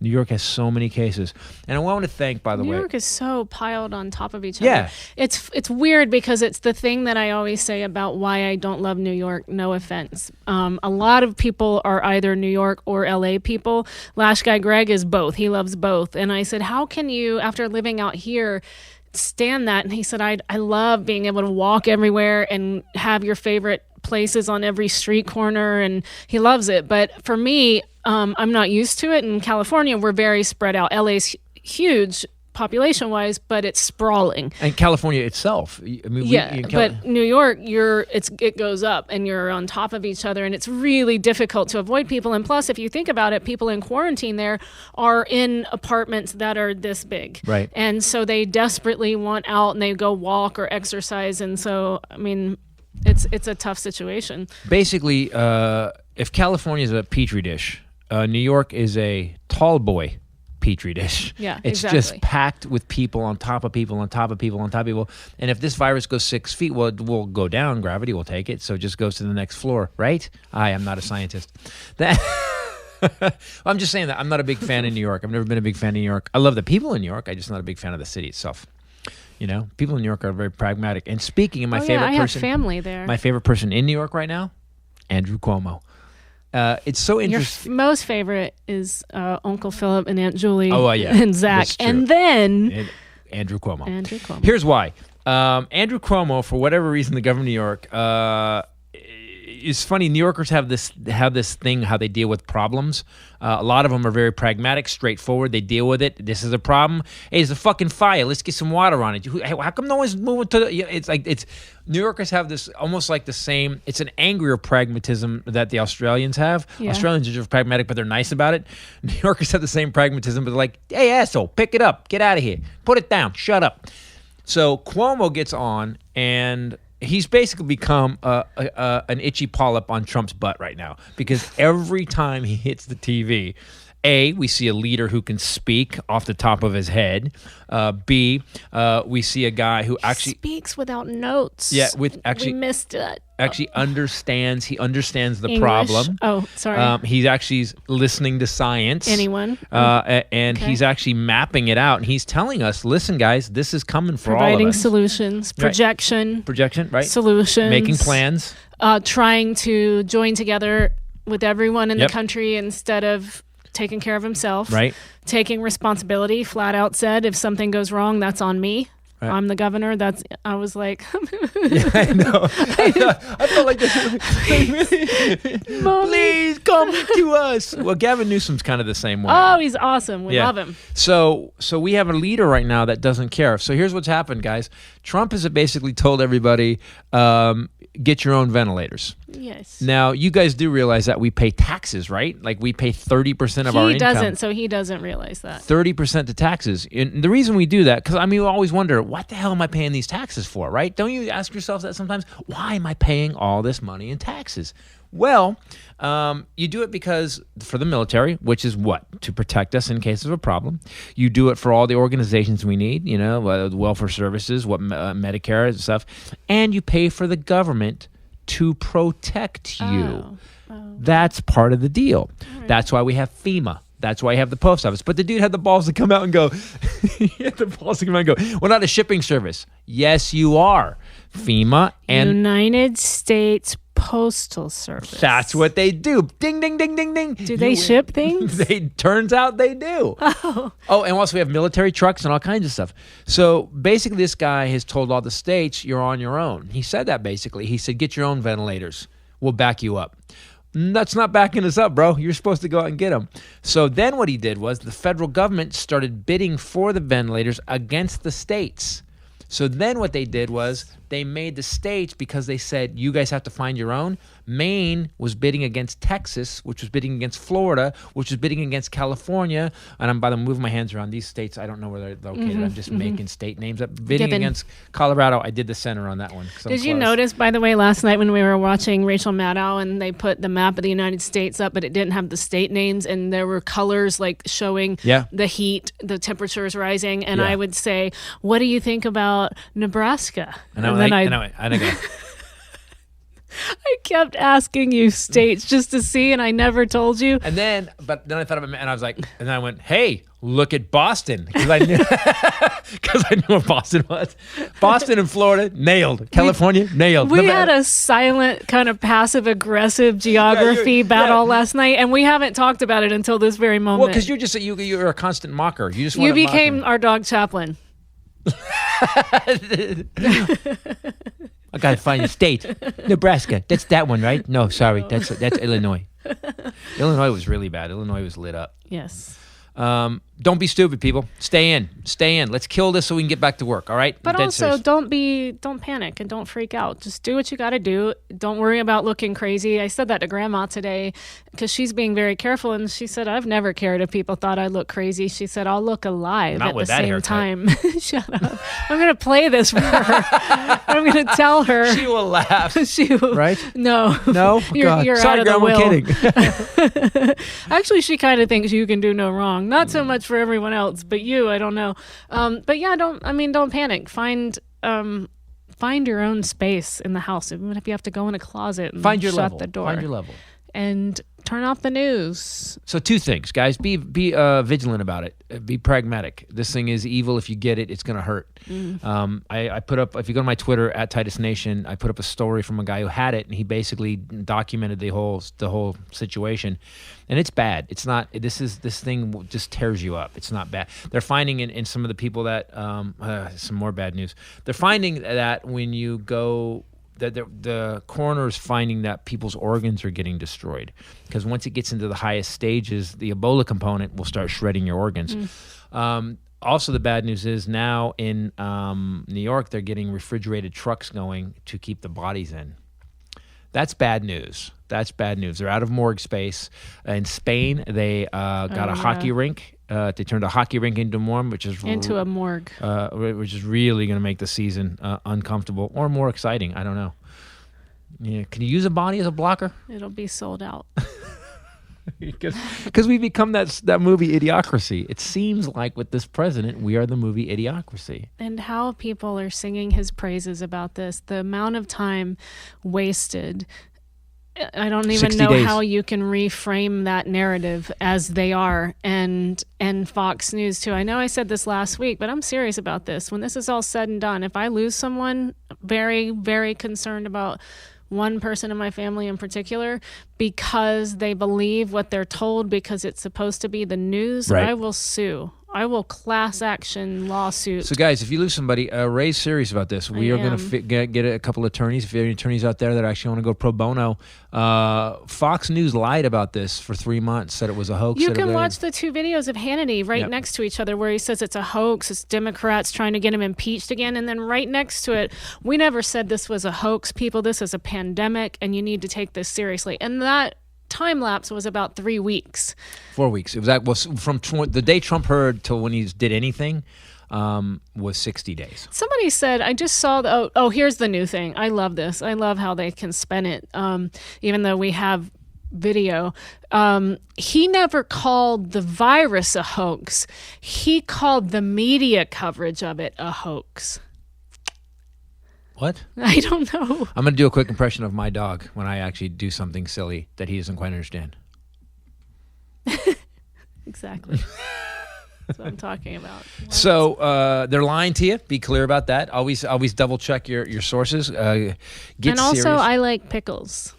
New York has so many cases. And I want to thank, by the way... New York is so piled on top of each other. Yeah. It's weird because it's the thing that I always say about why I don't love New York, no offense. A lot of people are either New York or LA people. Lash Guy Greg is both. He loves both. And I said, how can you, after living out here, stand that? And he said, I love being able to walk everywhere and have your favorite places on every street corner, and he loves it. But for me, I'm not used to it. In California, we're very spread out. LA's huge population-wise, but it's sprawling. And California itself. I mean, but New York, it goes up, and you're on top of each other, and it's really difficult to avoid people. And plus, if you think about it, people in quarantine there are in apartments that are this big. Right. And so they desperately want out, and they go walk or exercise. And so, I mean, it's a tough situation. Basically, if California is a petri dish, New York is a tall boy petri dish. Yeah, it's exactly. just packed with people on top of people on top of people on top of people. And if this virus goes 6 feet, well, it will go down. Gravity will take it, so it just goes to the next floor, right? I am not a scientist. I'm just saying that I'm not a big fan of New York. I've never been a big fan of New York. I love the people in New York. I'm just not a big fan of the city itself. People in New York are very pragmatic. And speaking of my favorite I person, have family there. My favorite person in New York right now, Andrew Cuomo. It's so interesting. Your most favorite is Uncle Philip and Aunt Julie. Oh, yeah. And Zach. And then Andrew Cuomo. Andrew Cuomo. Here's why. Andrew Cuomo, for whatever reason, the governor of New York, it's funny. New Yorkers have this thing how they deal with problems. A lot of them are very pragmatic, straightforward. They deal with it. This is a problem. Hey, there's a fucking fire. Let's get some water on it. How come no one's moving to the... It's New Yorkers have this almost like the same... It's an angrier pragmatism that the Australians have. Yeah. Australians are just pragmatic, but they're nice about it. New Yorkers have the same pragmatism, but they're like, hey, asshole, pick it up. Get out of here. Put it down. Shut up. So Cuomo gets on, and... he's basically become an itchy polyp on Trump's butt right now, because every time he hits the TV, A, we see a leader who can speak off the top of his head. B, we see a guy who actually speaks without notes. Yeah, we missed it. Actually understands. He understands the English. problem. Oh, sorry. He's actually listening to science. Anyone. And he's actually mapping it out. And he's telling us, listen, guys, this is coming for all of us. Providing solutions, projection, right? Solutions. Making plans. Trying to join together with everyone in the country instead of taking care of himself. Right. Taking responsibility, flat out said, if something goes wrong, that's on me. Right. I'm the governor. I was like... yeah, I know. I felt like please come to us. Well, Gavin Newsom's kind of the same way. Oh, he's awesome. We love him. So we have a leader right now that doesn't care. So here's what's happened, guys. Trump has basically told everybody, get your own ventilators. Yes. Now, you guys do realize that we pay taxes, right? Like we pay 30% of our income. He doesn't, so he doesn't realize that. 30% to taxes. And the reason we do that, because I mean, we always wonder, what the hell am I paying these taxes for, right? Don't you ask yourself that sometimes? Why am I paying all this money in taxes? Well, you do it because for the military, which is what? To protect us in case of a problem. You do it for all the organizations we need, welfare services, Medicare and stuff. And you pay for the government to protect you. That's part of the deal. Right. That's why we have FEMA. That's why I have the post office. But the dude had the balls to come out and go, we're not a shipping service. Yes, you are. FEMA and United States Postal Service. That's what they do. Ding, ding, ding, ding, ding. Do they ship things? Turns out they do. Oh, and also we have military trucks and all kinds of stuff. So basically this guy has told all the states, you're on your own. He said that basically. He said, get your own ventilators. We'll back you up. That's not backing us up, bro. You're supposed to go out and get them. So then what he did was the federal government started bidding for the ventilators against the states. So then what they did was they made the states, because they said, you guys have to find your own. Maine was bidding against Texas, which was bidding against Florida, which was bidding against California. And I'm by the moving my hands around these states. I don't know where they're located. I'm just making state names up. Bidding against Colorado. I did the center on that one. Did you notice, by the way, last night when we were watching Rachel Maddow and they put the map of the United States up, but it didn't have the state names and there were colors like showing the heat, the temperatures rising. And I would say, what do you think about Nebraska? I kept asking you states just to see, and I never told you. But then I thought of it, and I was like, and then I went, hey, look at Boston, because I knew what Boston was. Boston and Florida, nailed. California, nailed. We had a silent, kind of passive-aggressive geography battle last night, and we haven't talked about it until this very moment. Well, because you're a constant mocker. You became our dog chaplain. I gotta find a state. Nebraska. That's that one, right? No, sorry. That's Illinois. Illinois was really bad. Illinois was lit up. Yes. Don't be stupid, people. Stay in. Let's kill this so we can get back to work. All right. But also, don't panic and don't freak out. Just do what you got to do. Don't worry about looking crazy. I said that to Grandma today because she's being very careful, and she said, "I've never cared if people thought I look crazy." She said, "I'll look alive at the same time." Shut up. I'm gonna play this for her. I'm gonna tell her. She will laugh. She will. Right? No. You're sorry, out of the Grandma, will. I'm kidding. Actually, she kind of thinks you can do no wrong. Not so much for everyone else, but you, I don't know. But yeah, don't panic. Find your own space in the house, even if you have to go in a closet and shut the door. Find your level. And turn off the news. So 2 things, guys. Be vigilant about it. Be pragmatic. This thing is evil. If you get it, it's going to hurt. I put up, if you go to my Twitter, @TitusNation, I put up a story from a guy who had it, and he basically documented the whole situation. And it's bad. It's not, this thing just tears you up. It's not bad. They're finding in some of the people that, some more bad news. They're finding that when you go, that the coroner is finding that people's organs are getting destroyed, because once it gets into the highest stages, the Ebola component will start shredding your organs. Also, the bad news is now in New York, they're getting refrigerated trucks going to keep the bodies in. That's bad news. They're out of morgue space. In Spain, they got a hockey rink. They turned a hockey rink into a morgue, which is a morgue, which is really going to make the season uncomfortable or more exciting. I don't know. Yeah, can you use a body as a blocker? It'll be sold out. Because we become that movie Idiocracy. It seems like with this president, we are the movie Idiocracy. And how people are singing his praises about this, the amount of time wasted. I don't even know how you can reframe that narrative as they are, and Fox News too. I know I said this last week, but I'm serious about this. When this is all said and done, if I lose someone, very, very concerned about one person in my family in particular, because they believe what they're told because it's supposed to be the news, right. I will sue. I will class action lawsuit. So, guys, if you lose somebody, Ray's serious about this. We are going to get a couple attorneys. If there are any attorneys out there that actually want to go pro bono, Fox News lied about this for 3 months, said it was a hoax. You can watch the 2 videos of Hannity next to each other where he says it's a hoax, it's Democrats trying to get him impeached again, and then right next to it, we never said this was a hoax, people. This is a pandemic, and you need to take this seriously. And that time lapse was about 3 weeks. 4 weeks. It was from the day Trump heard till when he did anything. was 60 days. Somebody said, I just saw here's the new thing. I love this. I love how they can spin it. Even though we have video, he never called the virus a hoax. He called the media coverage of it a hoax. What? I don't know. I'm going to do a quick impression of my dog when I actually do something silly that he doesn't quite understand. Exactly. That's what I'm talking about. So they're lying to you. Be clear about that. Always double check your sources. Get and also, serious. I like pickles.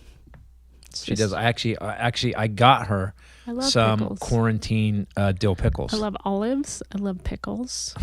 She does. I got her I love some pickles. quarantine dill pickles. I love olives. I love pickles.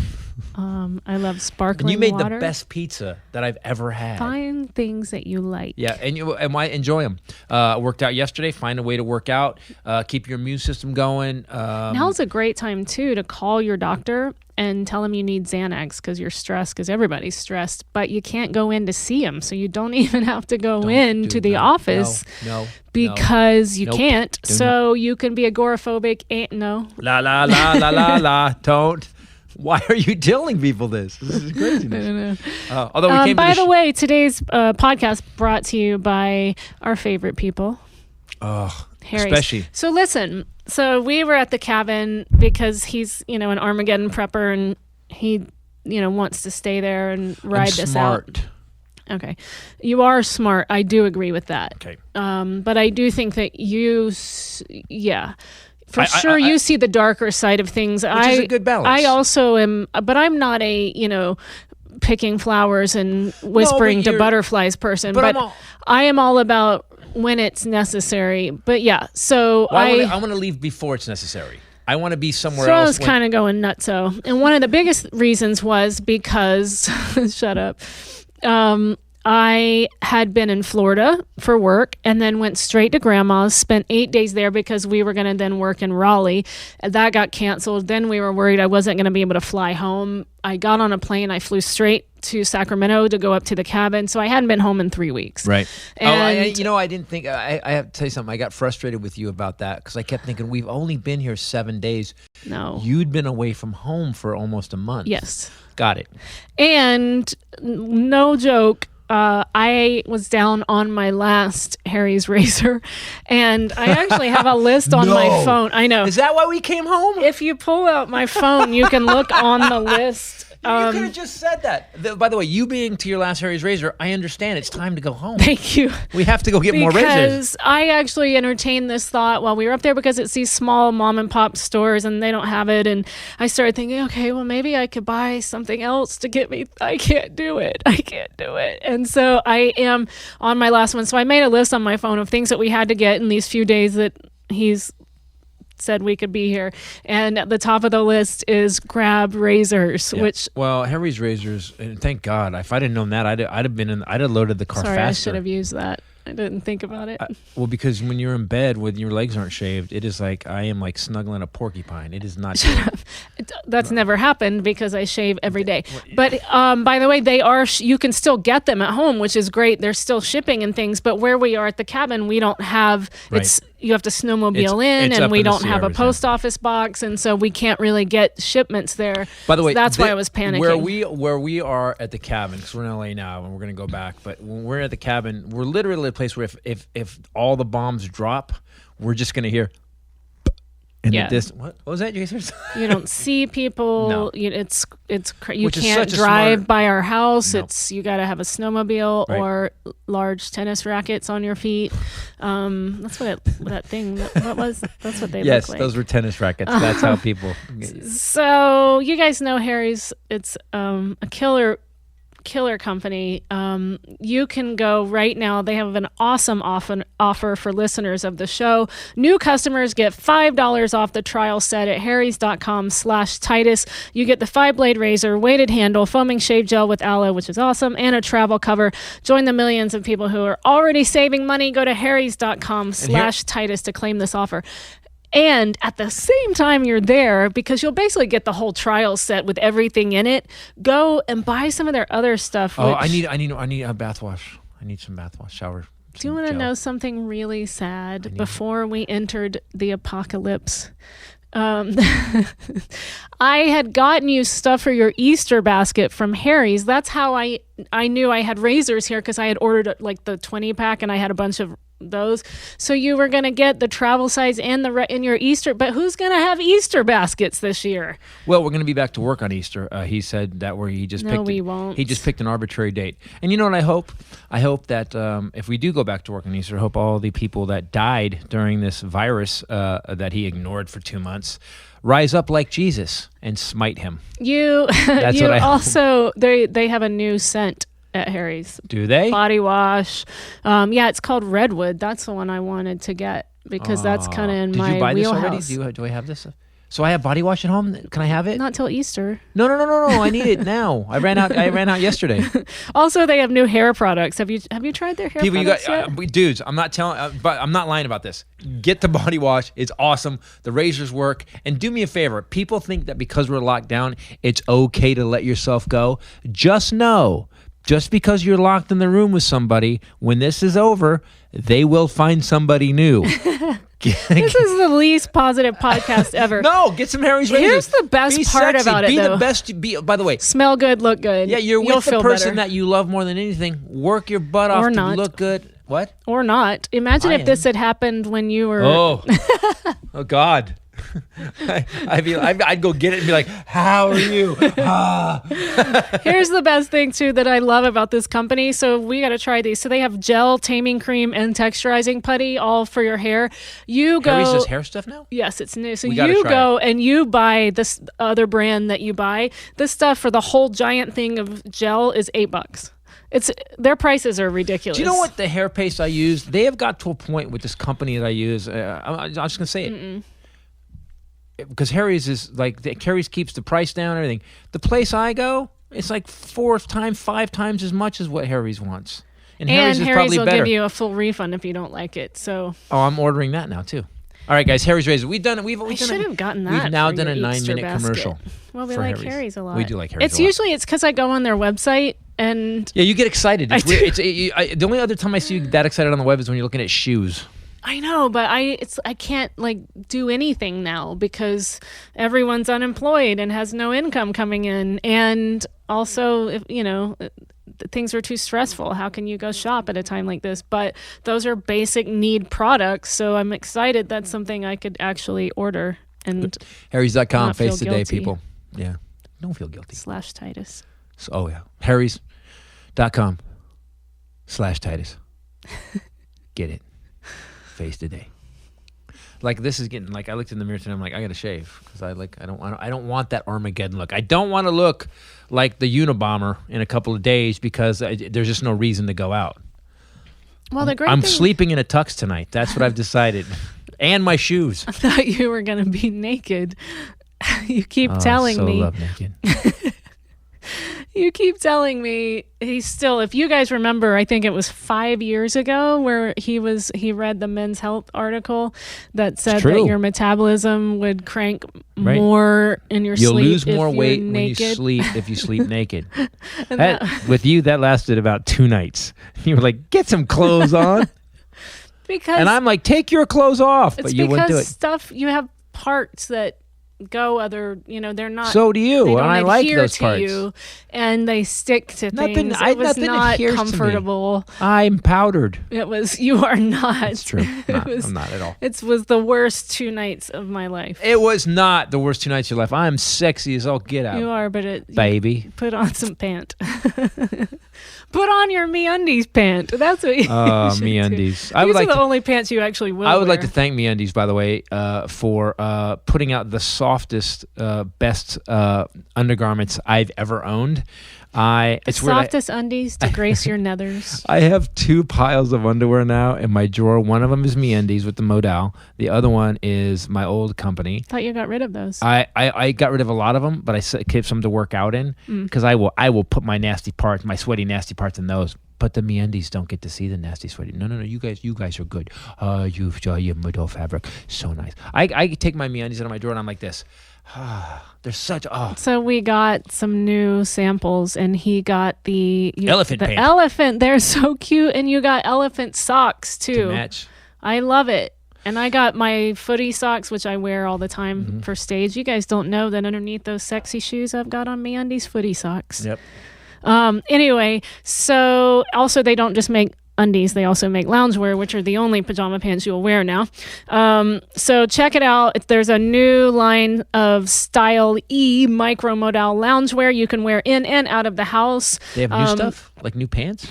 I love sparkling And you made water. the best pizza that I've ever had. Find things that you like. Yeah, and I enjoy them. Worked out yesterday. Find a way to work out. Keep your immune system going. Now's a great time, too, to call your doctor and tell him you need Xanax because you're stressed, because everybody's stressed, but you can't go in to see him, so you don't even have to go into the office because you can't. So you can be agoraphobic. No. La la la la la la. Don't. Why are you telling people this? This is craziness. Although we came by the way, today's podcast brought to you by our favorite people. Harry's. Especially. So listen, we were at the cabin because he's, an Armageddon prepper, and he, wants to stay there and ride this out. Okay. You are smart. I do agree with that. Okay. But I do think that you see the darker side of things. Which is a good balance. I also am, but I'm not a, picking flowers and whispering to butterflies person, but I am all about when it's necessary. But yeah, so I want to leave before it's necessary. I want to be somewhere else. So I was kind of going nutso. And one of the biggest reasons was because, shut up, I had been in Florida for work and then went straight to grandma's, spent 8 days there because we were going to then work in Raleigh. That got canceled. Then we were worried I wasn't going to be able to fly home. I got on a plane. I flew straight to Sacramento to go up to the cabin. So I hadn't been home in 3 weeks. Right. And I didn't think, I have to tell you something. I got frustrated with you about that because I kept thinking, we've only been here 7 days. No. You'd been away from home for almost a month. Yes. Got it. And no joke, I was down on my last Harry's razor, and I actually have a list on my phone. I know. Is that why we came home? If you pull out my phone, you can look on the list. You could have just said that. By the way, you being to your last Harry's razor, I understand it's time to go home. Thank you. We have to go get more razors. Because I actually entertained this thought while we were up there because it's these small mom and pop stores and they don't have it. And I started thinking, okay, well, maybe I could buy something else to get me. I can't do it. And so I am on my last one. So I made a list on my phone of things that we had to get in these few days that he's said we could be here, and at the top of the list is grab razors, which Harry's razors, and thank God, if I didn't known that, I'd have loaded the car faster. I should have used that. I didn't think about it. Because when you're in bed with your legs aren't shaved, it is like I am like snuggling a porcupine. It is not good. That's never happened because I shave every day. But by the way, they are. You can still get them at home, which is great. They're still shipping and things. But where we are at the cabin, we don't have. Right. You have to snowmobile in, and we don't have a post office box, and so we can't really get shipments there. By the way, so that's why I was panicking. Where we are at the cabin, because we're in LA now, and we're going to go back. But when we're at the cabin, we're literally a place where if all the bombs drop, we're just going to hear. What was that? You don't see people. No. You can't drive by our house. No. You got to have a snowmobile or large tennis rackets on your feet. That's what that thing. That's what they look like. Yes, those were tennis rackets. That's how people. So you guys know Harry's. It's a killer company. You can go right now. They have an awesome offer for listeners of the show. New customers get $5 off the trial set at harrys.com/Titus. You get the 5-blade razor, weighted handle, foaming shave gel with aloe, which is awesome, and a travel cover. Join the millions of people who are already saving money. Go to harrys.com/Titus to claim this offer. And at the same time you're there, because you'll basically get the whole trial set with everything in it, go and buy some of their other stuff. I need a bath wash. I need some bath wash, shower. Do you want to know something really sad? Before we entered the apocalypse, I had gotten you stuff for your Easter basket from Harry's. That's how I knew I had razors here, because I had ordered like the 20-pack and I had a bunch of those. So you were going to get the travel size and in your Easter, but who's going to have Easter baskets this year? Well, we're going to be back to work on Easter. He said that he just won't. He just picked an arbitrary date. And you know what I hope? I hope that if we do go back to work on Easter, I hope all the people that died during this virus that he ignored for 2 months rise up like Jesus and smite him. That's what I hope. They have a new scent at Harry's. Do they? Body wash. Yeah, it's called Redwood. That's the one I wanted to get, because that's kind of in my wheelhouse. Did you buy this already? Do I have this? So I have body wash at home. Can I have it? Not till Easter. No. I need it now. I ran out yesterday. Also, they have new hair products. Have you tried their hair products yet? Dudes, I'm not but I'm not lying about this. Get the body wash. It's awesome. The razors work. And do me a favor. People think that because we're locked down, it's okay to let yourself go. Just know, just because you're locked in the room with somebody, when this is over, they will find somebody new. This is the least positive podcast ever. No, get some Harry's razors. Here's the best part about it, Be though. the best. By the way, smell good, look good. Yeah, you'll with the person that you love more than anything. Work your butt off to look good. What? Or not. Imagine if this had happened when you were... Oh God. I'd go get it and be like, how are you? Here's the best thing too that I love about this company. So we got to try these. So they have gel, taming cream, and texturizing putty, all for your hair. Harry's does hair stuff now? Yes, it's new. So you go and you buy this other brand that you buy. This stuff for the whole giant thing of gel is $8. Their prices are ridiculous. Do you know what the hair paste I use? They have got to a point with this company that I use. I'm just gonna say it. Because Harry's is like, Harry's keeps the price down and everything. The place I go, it's like 5 times as much as what Harry's wants. And Harry's is probably will better. give you a full refund if you don't like it. So. Oh, I'm ordering that now too. All right, guys, Harry's razors. I should have gotten that. We've now done a Easter 9-minute commercial. Well, we like Harry's a lot. We do like Harry's. It's because I go on their website and. Yeah, you get excited. It's weird. The only other time I see you that excited on the web is when you're looking at shoes. I know, but I can't do anything now because everyone's unemployed and has no income coming in, and also if things are too stressful. How can you go shop at a time like this? But those are basic need products, so I'm excited that's something I could actually order. And Harrys.com, face the day, people. Yeah, don't feel guilty. /Titus. So, Harrys.com/Titus. Get it. Face today. This is getting I looked in the mirror today. I'm like, I gotta shave because I don't want that Armageddon look. I don't want to look like the Unabomber in a couple of days because there's just no reason to go out. Well, I'm sleeping in a tux tonight. That's what I've decided, and my shoes. I thought you were gonna be naked. You keep telling me. Love naked. You keep telling me he's still, if you guys remember, I think it was 5 years ago where he read the Men's Health article that said that your metabolism would crank more in your sleep. You'll lose more weight when you sleep if you sleep naked. With you, that lasted about 2 nights. You were like, get some clothes on. And I'm like, take your clothes off. But you wouldn't do it. You have parts that go they're not. So do you, and I like those parts. You, and they stick to things. It was not comfortable. I'm powdered. It was. You are not. It's true. I'm not at all. It was the worst 2 nights of my life. It was not the worst 2 nights of your life. I'm sexy as all get out. You are, but baby. Put on some pant. Put on your MeUndies pant. That's what you should MeUndies. These are the only pants you actually will I would wear. like to thank MeUndies, by the way, for putting out the softest, best undergarments I've ever owned. Softest undies to grace your nethers. I have 2 piles of underwear now in my drawer. One of them is MeUndies with the modal. The other one is my old company. Thought you got rid of those. I got rid of a lot of them, but I kept some to work out in because I will put my nasty parts, my sweaty nasty parts in those. But the MeUndies don't get to see the nasty sweaty. No, you guys are good. Your modal fabric, so nice. I take my MeUndies out of my drawer and I'm like this. They're such So we got some new samples, and he got the elephant pants. pant. Elephant. They're so cute, and you got elephant socks too. To match. I love it. And I got my footy socks, which I wear all the time for stage. You guys don't know that underneath those sexy shoes I've got on MeUndies footy socks. Yep. Anyway, so also they don't just make undies, they also make loungewear, which are the only pajama pants you'll wear now. So check it out. There's a new line of Style E micromodal loungewear you can wear in and out of the house. They have new stuff, like new pants.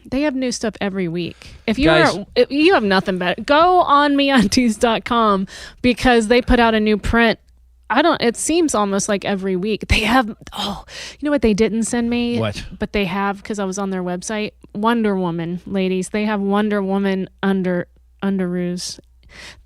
They have new stuff every week. If you Guys, if you have nothing better, go on MeUndies.com because they put out a new print. It seems almost like every week. They have, you know what they didn't send me? What? But they have, because I was on their website, Wonder Woman, ladies. They have Wonder Woman underoos,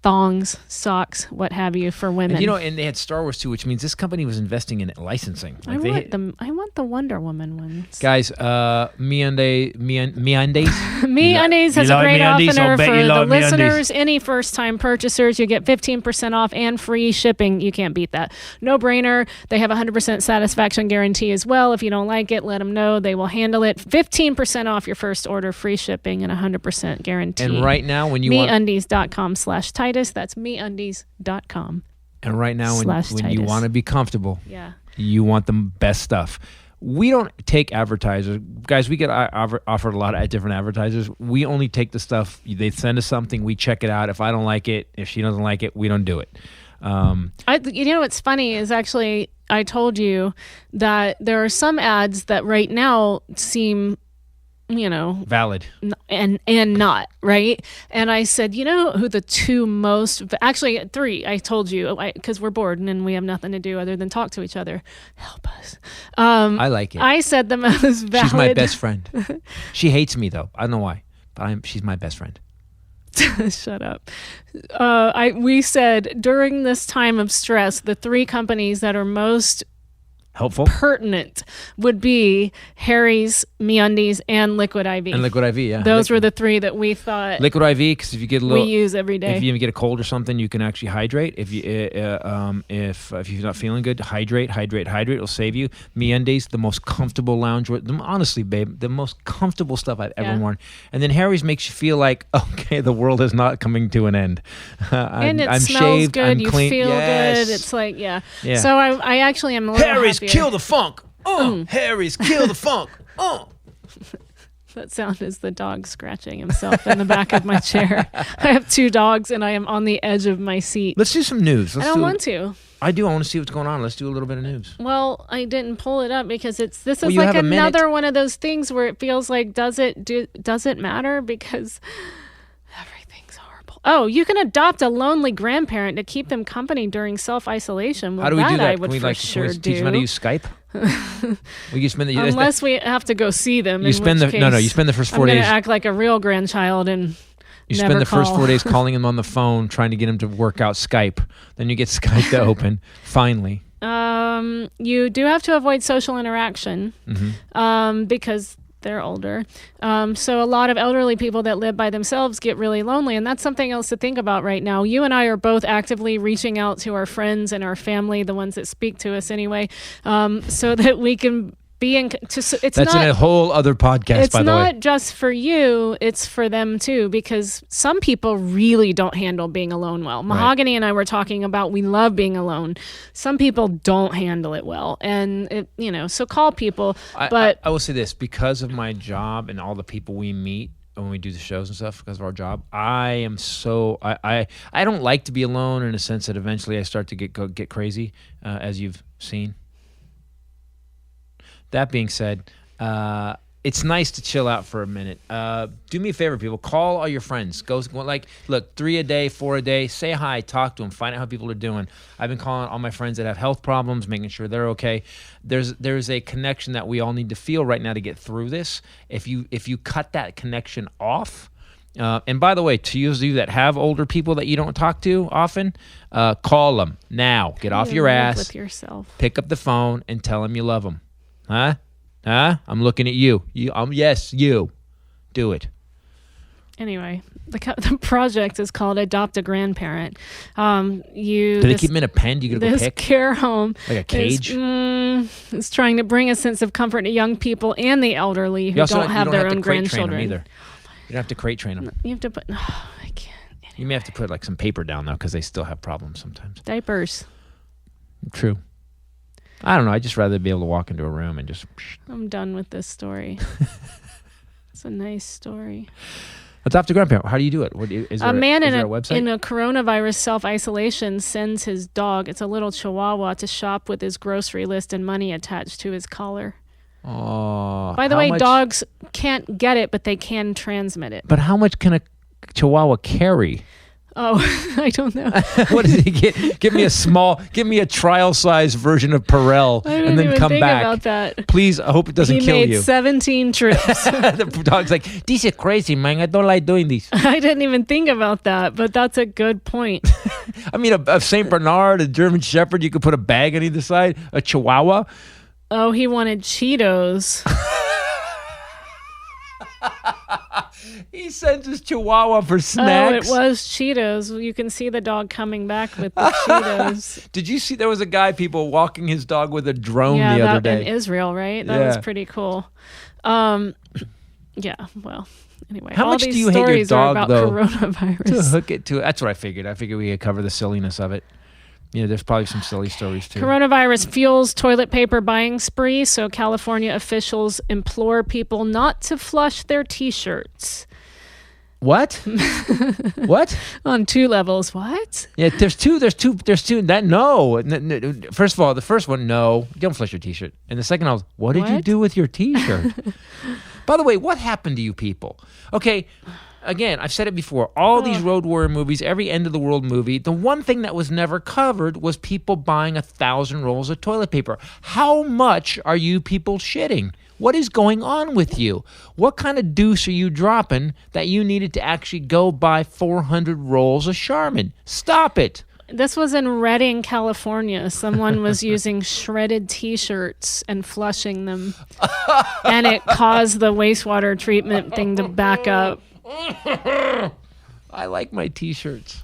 thongs, socks, what have you, for women. And, and they had Star Wars too, which means this company was investing in licensing. I want the Wonder Woman ones. Guys, MeUndies. MeUndies has a great offer for the listeners. Any first-time purchasers, you get 15% off and free shipping. You can't beat that. No brainer. They have a 100% satisfaction guarantee as well. If you don't like it, let them know. They will handle it. 15% off your first order, free shipping, and 100% guarantee. And right now, when you MeUndies.com/Titus. That's MeUndies.com. And right now, when you want to be comfortable, you want the best stuff. We don't take advertisers. Guys, we get offered a lot of different advertisers. We only take the stuff. They send us something. We check it out. If I don't like it, if she doesn't like it, we don't do it. What's funny is actually I told you that there are some ads that right now seem valid and not right. And I said, who the two most, actually three, I told you, because we're bored and we have nothing to do other than talk to each other. Help us. I like it. I said the most valid. She's my best friend. She hates me though. I don't know why, but she's my best friend. Shut up. We said during this time of stress, the three companies that are most helpful, pertinent would be Harry's, MeUndies, and Liquid IV. And Liquid IV, yeah. Those were the three that we thought. Liquid IV, because if you get we use every day. If you even get a cold or something, you can actually hydrate. If you're not feeling good, hydrate. It'll save you. MeUndies, the most comfortable loungewear. Honestly, babe, the most comfortable stuff I've ever worn. And then Harry's makes you feel like, okay, the world is not coming to an end. And it I'm smells shaved, good. I'm you clean. feel yes. good. It's like, yeah. So I actually am a little Harry's happier. kill the funk. Harry's kill the funk. That sound is the dog scratching himself in the back of my chair. I have two dogs and I am on the edge of my seat. Let's do some news. I don't want to. I do. I want to see what's going on. Let's do a little bit of news. Well, I didn't pull it up because this is like another one of those things where it feels like does it matter? Because everything's horrible. Oh, you can adopt a lonely grandparent to keep them company during self-isolation. Well, how do we do that? I would teach them how to use Skype? You spend unless we have to go see them. You spend the first 4 days. I'm gonna act like a real grandchild and you spend the first 4 days calling him on the phone, trying to get him to work out Skype. Then you get Skype to open. Finally. You do have to avoid social interaction because they're older. So a lot of elderly people that live by themselves get really lonely, and that's something else to think about right now. You and I are both actively reaching out to our friends and our family, the ones that speak to us anyway, so that we can be in. That's in a whole other podcast, by the way. It's not just for you; it's for them too, because some people really don't handle being alone well. Mahogany and I were talking about we love being alone. Some people don't handle it well, and so call people. But I will say this: because of my job and all the people we meet when we do the shows and stuff, because of our job, I don't like to be alone in a sense that eventually I start to get crazy, as you've seen. That being said, it's nice to chill out for a minute. Do me a favor, people. Call all your friends. Look, 3 a day, 4 a day. Say hi, talk to them, find out how people are doing. I've been calling all my friends that have health problems, making sure they're okay. There's a connection that we all need to feel right now to get through this. If you cut that connection off, and by the way, to you that have older people that you don't talk to often, call them now. Get off your ass. With yourself. Pick up the phone and tell them you love them. Huh? I'm looking at you. Yes, you. Do it. Anyway, the project is called Adopt a Grandparent. Do they keep them in a pen? Do you get to go pick? This care home. Like a cage? It's trying to bring a sense of comfort to young people and the elderly who don't have their own grandchildren. Either. You don't have to crate train them. You have to put... I can't. You may have to put like some paper down though, because they still have problems sometimes. Diapers. True. I don't know. I'd just rather be able to walk into a room and just. I'm done with this story. It's a nice story. Adopt a grandparent. How do you do it? Is there A man is there a website? in a coronavirus self-isolation sends his dog, it's a little chihuahua, to shop with his grocery list and money attached to his collar. Oh. By the way, dogs can't get it, but they can transmit it. But how much can a chihuahua carry? Oh, I don't know. What does he get? Give me a trial size version of Perel, and then come back. About that. Please, I hope it doesn't kill you. He made 17 trips. The dog's like, this is crazy, man. I don't like doing this. I didn't even think about that, but that's a good point. I mean, a Saint Bernard, a German Shepherd, you could put a bag on either side. A Chihuahua. Oh, he wanted Cheetos. He sent his Chihuahua for snacks. Oh, it was Cheetos. You can see the dog coming back with the Cheetos. Did you see there was a guy, people walking his dog with a drone the other day? In Israel, right? That was pretty cool. Yeah, well, anyway. How much do you hate your dog, though? Coronavirus. To hook it to it. That's what I figured. I figured we could cover the silliness of it. There's probably some silly stories, too. Coronavirus fuels toilet paper buying spree, so California officials implore people not to flush their T-shirts. What? What? On 2 levels. What? Yeah, there's two. No. First of all, the first one, no. Don't flush your T-shirt. And the second one, what did you do with your T-shirt? By the way, what happened to you people? Okay. Again, I've said it before. All these road warrior movies, every end of the world movie, the one thing that was never covered was people buying 1,000 rolls of toilet paper. How much are you people shitting? What is going on with you? What kind of deuce are you dropping that you needed to actually go buy 400 rolls of Charmin? Stop it. This was in Redding, California. Someone was using shredded T-shirts and flushing them. And it caused the wastewater treatment thing to back up. I like my T-shirts.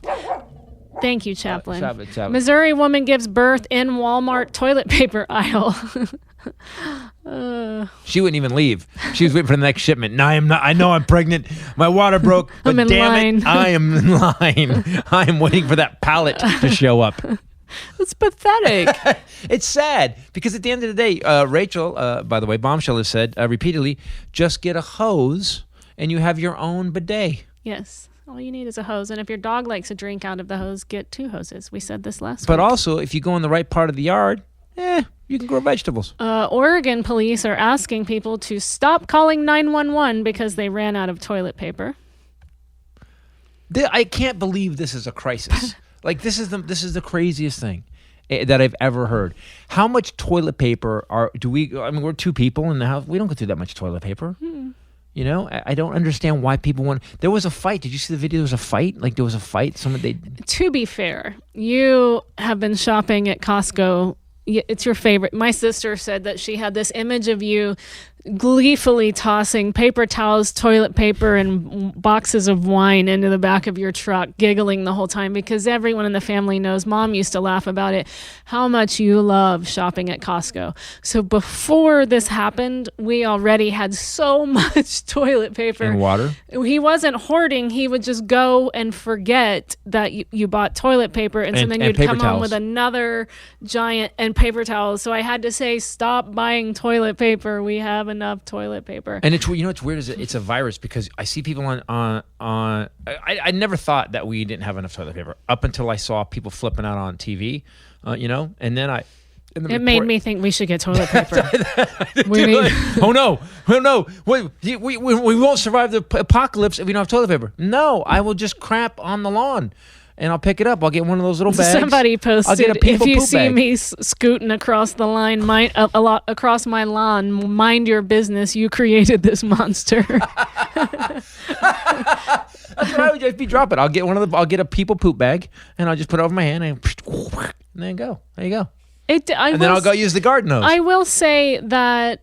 Thank you, Chaplain. Chaplain. Missouri woman gives birth in Walmart toilet paper aisle. She wouldn't even leave. She was waiting for the next shipment. No, I am not. I know I'm pregnant. My water broke. But damn it, I am in line. I am waiting for that pallet to show up. It's pathetic. It's sad because at the end of the day, Rachel, by the way, Bombshell has said repeatedly, just get a hose and you have your own bidet. Yes. All you need is a hose. And if your dog likes to drink out of the hose, get 2 hoses. We said this last week. But also, if you go in the right part of the yard, you can grow vegetables. Oregon police are asking people to stop calling 911 because they ran out of toilet paper. I can't believe this is a crisis. Like, this is the craziest thing that I've ever heard. How much toilet paper we're 2 people in the house. We don't go through that much toilet paper. I don't understand why people want. There was a fight. Did you see the video? There was a fight. There was a fight. To be fair, you have been shopping at Costco. It's your favorite. My sister said that she had this image of you gleefully tossing paper towels, toilet paper, and boxes of wine into the back of your truck, giggling the whole time because everyone in the family knows, Mom used to laugh about it, how much you love shopping at Costco. So before this happened, we already had so much toilet paper. And water? He wasn't hoarding. He would just go and forget that you bought toilet paper, and so then you'd come home with another giant and paper towels. So I had to say, stop buying toilet paper. We have enough toilet paper. And it's weird is it's a virus because I see people on I never thought that we didn't have enough toilet paper up until I saw people flipping out on TV, and then it made me think we should get toilet paper. Oh no! We won't survive the apocalypse if we don't have toilet paper. No, I will just crap on the lawn. And I'll pick it up. I'll get one of those little bags. Somebody posted, if you see bag. me scooting across the line, across my lawn, mind your business. You created this monster. That's what I would just be dropping. I'll get a people poop bag, and I'll just put it over my hand, and then go. There you go. And then I'll go use the garden hose. I will say that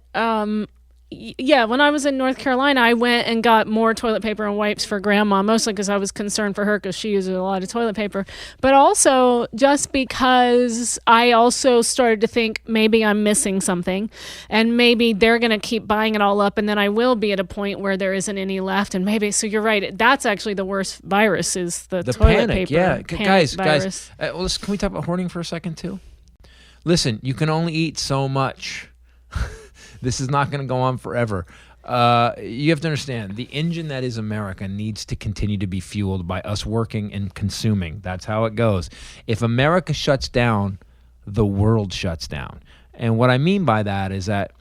Yeah, when I was in North Carolina, I went and got more toilet paper and wipes for Grandma, mostly because I was concerned for her because she uses a lot of toilet paper. But also just because I also started to think maybe I'm missing something and maybe they're going to keep buying it all up and then I will be at a point where there isn't any left. And maybe, so you're right, that's actually the worst virus is the toilet panic, paper. yeah. Panic Guys, virus. can we talk about hoarding for a second too? Listen, you can only eat so much. This is not going to go on forever. You have to understand, the engine that is America needs to continue to be fueled by us working and consuming. That's how it goes. If America shuts down, the world shuts down. And what I mean by that is that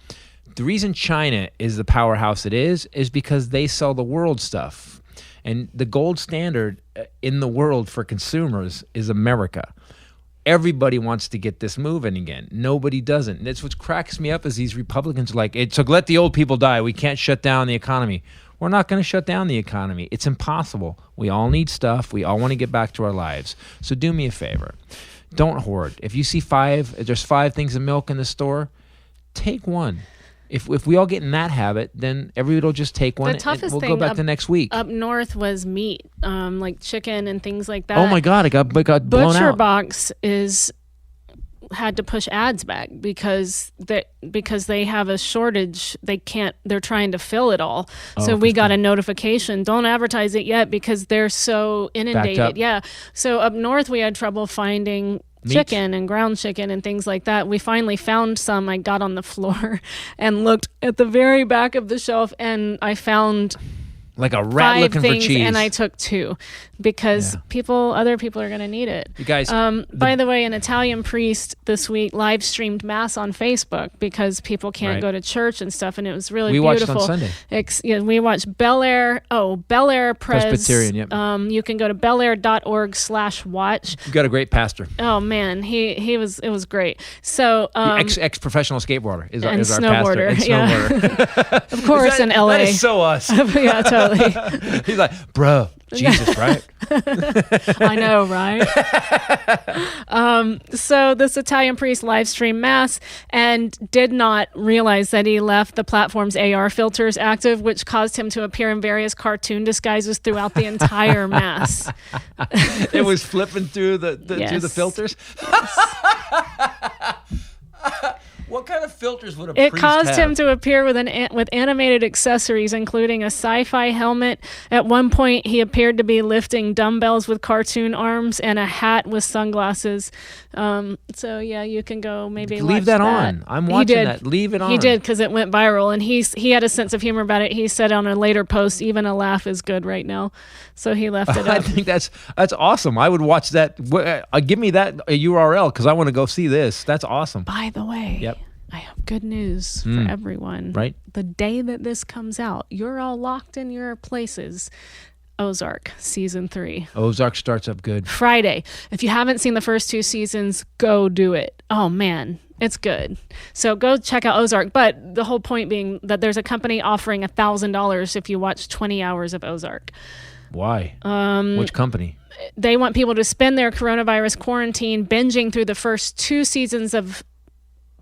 the reason China is the powerhouse it is because they sell the world stuff. And the gold standard in the world for consumers is America. Everybody wants to get this moving again. Nobody doesn't. And that's what cracks me up is these Republicans are like, so let the old people die. We can't shut down the economy. We're not going to shut down the economy. It's impossible. We all need stuff. We all want to get back to our lives. So do me a favor. Don't hoard. If you see there's 5 things of milk in the store, take one. If we all get in that habit, then everybody will just take one. The toughest we'll thing go back to next week. Up north was meat, like chicken and things like that. Oh my God, it got blown out. Butcher Box had to push ads back because they have a shortage. They're trying to fill it all. So we got a notification. Don't advertise it yet because they're so inundated. Yeah. So up north we had trouble finding chicken and ground chicken and things like that. We finally found some. I got on the floor and looked at the very back of the shelf and I found like a rat looking for cheese. And I took 2 because other people are going to need it. You guys, by the way, an Italian priest this week live streamed mass on Facebook because people can't go to church and stuff, and it was really beautiful. We watched on Sunday. We watched Bel Air. Bel Air Presbyterian. Yep. You can go to belair.org/watch. You've got a great pastor. Oh man, it was great. So ex professional skateboarder is our snowboarder. pastor. And snowboarder. Of course, in LA. That is so us. Yeah, totally. He's like, bro, Jesus, right? I know, right? So this Italian priest live streamed mass and did not realize that he left the platform's AR filters active, which caused him to appear in various cartoon disguises throughout the entire mass. It was flipping through through the filters. What kind of filters would a priest have? It caused him to appear with animated accessories, including a sci-fi helmet. At one point, he appeared to be lifting dumbbells with cartoon arms and a hat with sunglasses. So yeah, you can go maybe leave that on. I'm watching that. Leave it on. He did because it went viral, and he had a sense of humor about it. He said on a later post, "Even a laugh is good right now," so he left it up. I think that's awesome. I would watch that. Give me that URL because I want to go see this. That's awesome. By the way. Yep. I have good news for everyone. Right. The day that this comes out, you're all locked in your places. Ozark, season 3. Ozark starts up good. Friday. If you haven't seen the first 2 seasons, go do it. Oh, man. It's good. So go check out Ozark. But the whole point being that there's a company offering $1,000 if you watch 20 hours of Ozark. Why? Which company? They want people to spend their coronavirus quarantine binging through the first 2 seasons of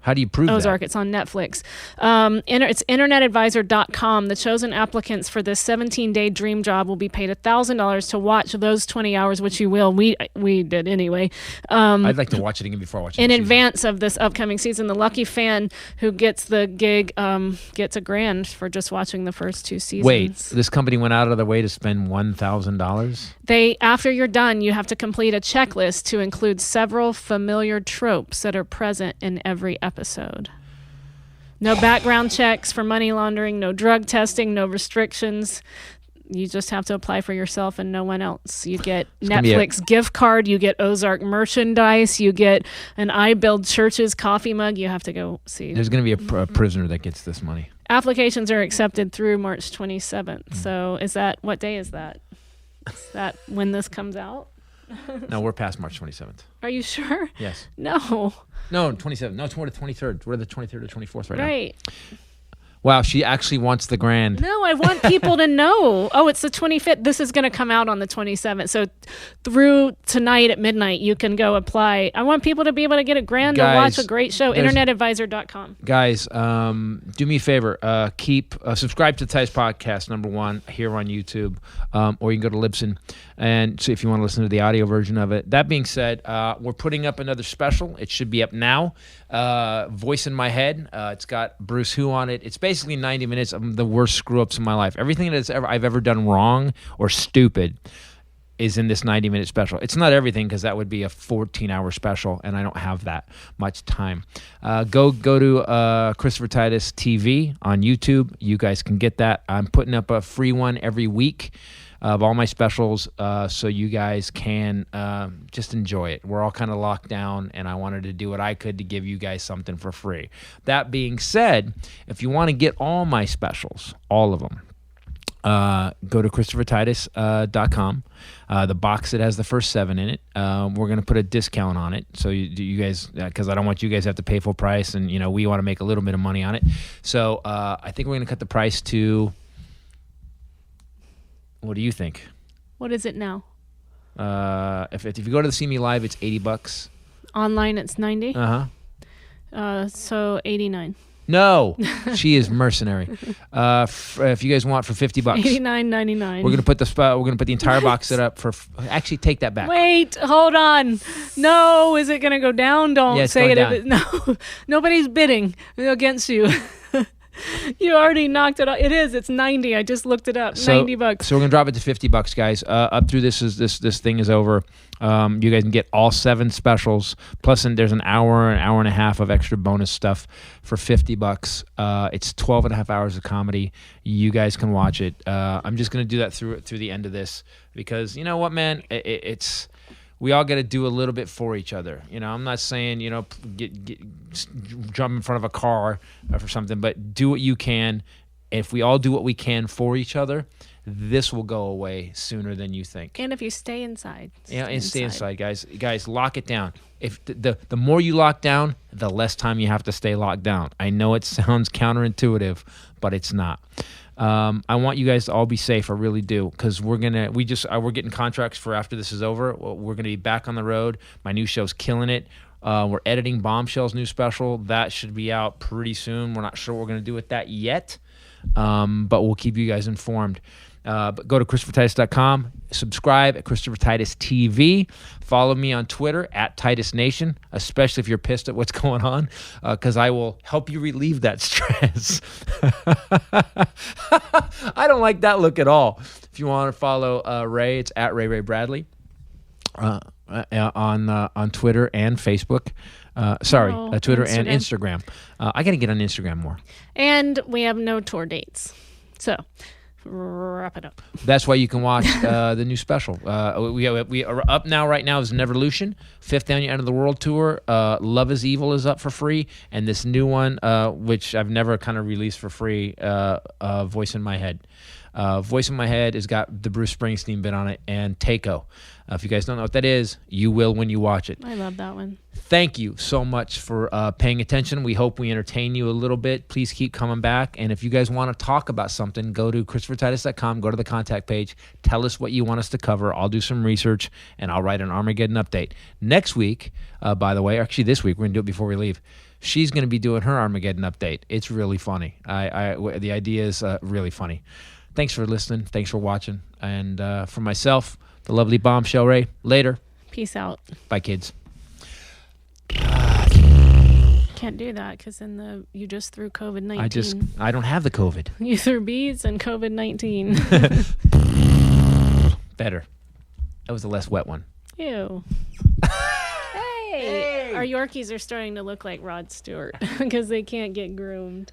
How do you prove Ozark? that? It's on Netflix. It's internetadvisor.com. The chosen applicants for this 17-day dream job will be paid $1,000 to watch those 20 hours, which you will. We did anyway. I'd like to watch it again before I watch it. In advance of this upcoming season, the lucky fan who gets the gig gets $1,000 for just watching the first 2 seasons. Wait, this company went out of their way to spend $1,000? After you're done, you have to complete a checklist to include several familiar tropes that are present in every episode. No background checks for money laundering, no drug testing, no restrictions. You just have to apply for yourself and no one else. You get Netflix gift card, you get Ozark merchandise, you get an I Build Churches coffee mug. You have to go see. There's going to be a prisoner that gets this money. Applications are accepted through March 27th. So what day is that? Is that when this comes out? No, we're past March 27th. Are you sure? Yes. No. No, 27th. No, it's more the 23rd. We're the 23rd or 24th right now. Right. Wow, she actually wants the grand. No, I want people to know. Oh, it's the 25th. This is going to come out on the 27th. So through tonight at midnight, you can go apply. I want people to be able to get a grand to watch a great show. InternetAdvisor.com. Guys, do me a favor. Subscribe to the Titus Podcast, #1, here on YouTube, or you can go to Libsyn. And so if you want to listen to the audio version of it. That being said, we're putting up another special. It should be up now. Voice in My Head. It's got Bruce Who on it. It's basically 90 minutes of the worst screw-ups in my life. Everything I've ever done wrong or stupid is in this 90-minute special. It's not everything, because that would be a 14-hour special, and I don't have that much time. Go to Christopher Titus TV on YouTube. You guys can get that. I'm putting up a free one every week of all my specials, so you guys can just enjoy it. We're all kind of locked down, and I wanted to do what I could to give you guys something for free. That being said, if you want to get all my specials, all of them, go to ChristopherTitus.com. The box that has the first 7 in it, we're going to put a discount on it. So you guys, because I don't want you guys to have to pay full price, and we want to make a little bit of money on it. So I think we're going to cut the price to, what do you think? What is it now? If you go to the See Me Live, it's $80. Online, it's $90. So $89. No, she is mercenary. If you guys want for $50, $89.99. we're gonna put the entire box set up for. Actually, take that back. Wait, hold on. No, is it gonna go down? Don't say it. Down. No, nobody's bidding against you. You already knocked it off. It is. It's 90. I just looked it up. $90. So we're gonna drop it to $50, guys. Up through this thing is over. You guys can get all 7 specials. Plus, there's an hour and a half of extra bonus stuff for $50. It's 12 and a half hours of comedy. You guys can watch it. I'm just gonna do that through the end of this, because you know what, man, it's. We all got to do a little bit for each other. I'm not saying, jump in front of a car or something, but do what you can. If we all do what we can for each other, this will go away sooner than you think. And if you stay inside. Stay inside, guys. Guys, lock it down. If the more you lock down, the less time you have to stay locked down. I know it sounds counterintuitive, but it's not. I want you guys to all be safe. I really do, because we're getting contracts for after this is over. We're gonna be back on the road. My new show's killing it. We're editing Bombshell's new special. That should be out pretty soon. We're not sure what we're gonna do with that yet, but we'll keep you guys informed. But go to ChristopherTitus.com, subscribe at Christopher Titus TV, follow me on Twitter at Titus Nation, especially if you're pissed at what's going on, because I will help you relieve that stress. I don't like that look at all. If you want to follow Ray, it's at Ray Bradley on Twitter and Facebook. Twitter and Instagram. I got to get on Instagram more. And we have no tour dates. So wrap it up. That's why you can watch the new special. We are up now. Right now is Neverlution, 5th Annual End of the World Tour. Love is Evil is up for free, and this new one, which I've never kind of released for free, Voice in My Head. Voice in My Head has got the Bruce Springsteen bit on it, and Takeo. If you guys don't know what that is, you will when you watch it. I love that one. Thank you so much for paying attention. We hope we entertain you a little bit. Please keep coming back. And if you guys want to talk about something, go to ChristopherTitus.com, go to the contact page, tell us what you want us to cover. I'll do some research, and I'll write an Armageddon update. Next week, by the way, actually this week, we're going to do it before we leave. She's going to be doing her Armageddon update. It's really funny. The idea is really funny. Thanks for listening. Thanks for watching. And for myself, the lovely Bombshell Ray, later. Peace out. Bye, kids. Can't do that, because then you just threw COVID-19. I don't have the COVID. You threw bees and COVID-19. Better. That was the less wet one. Ew. Hey! Our Yorkies are starting to look like Rod Stewart because they can't get groomed.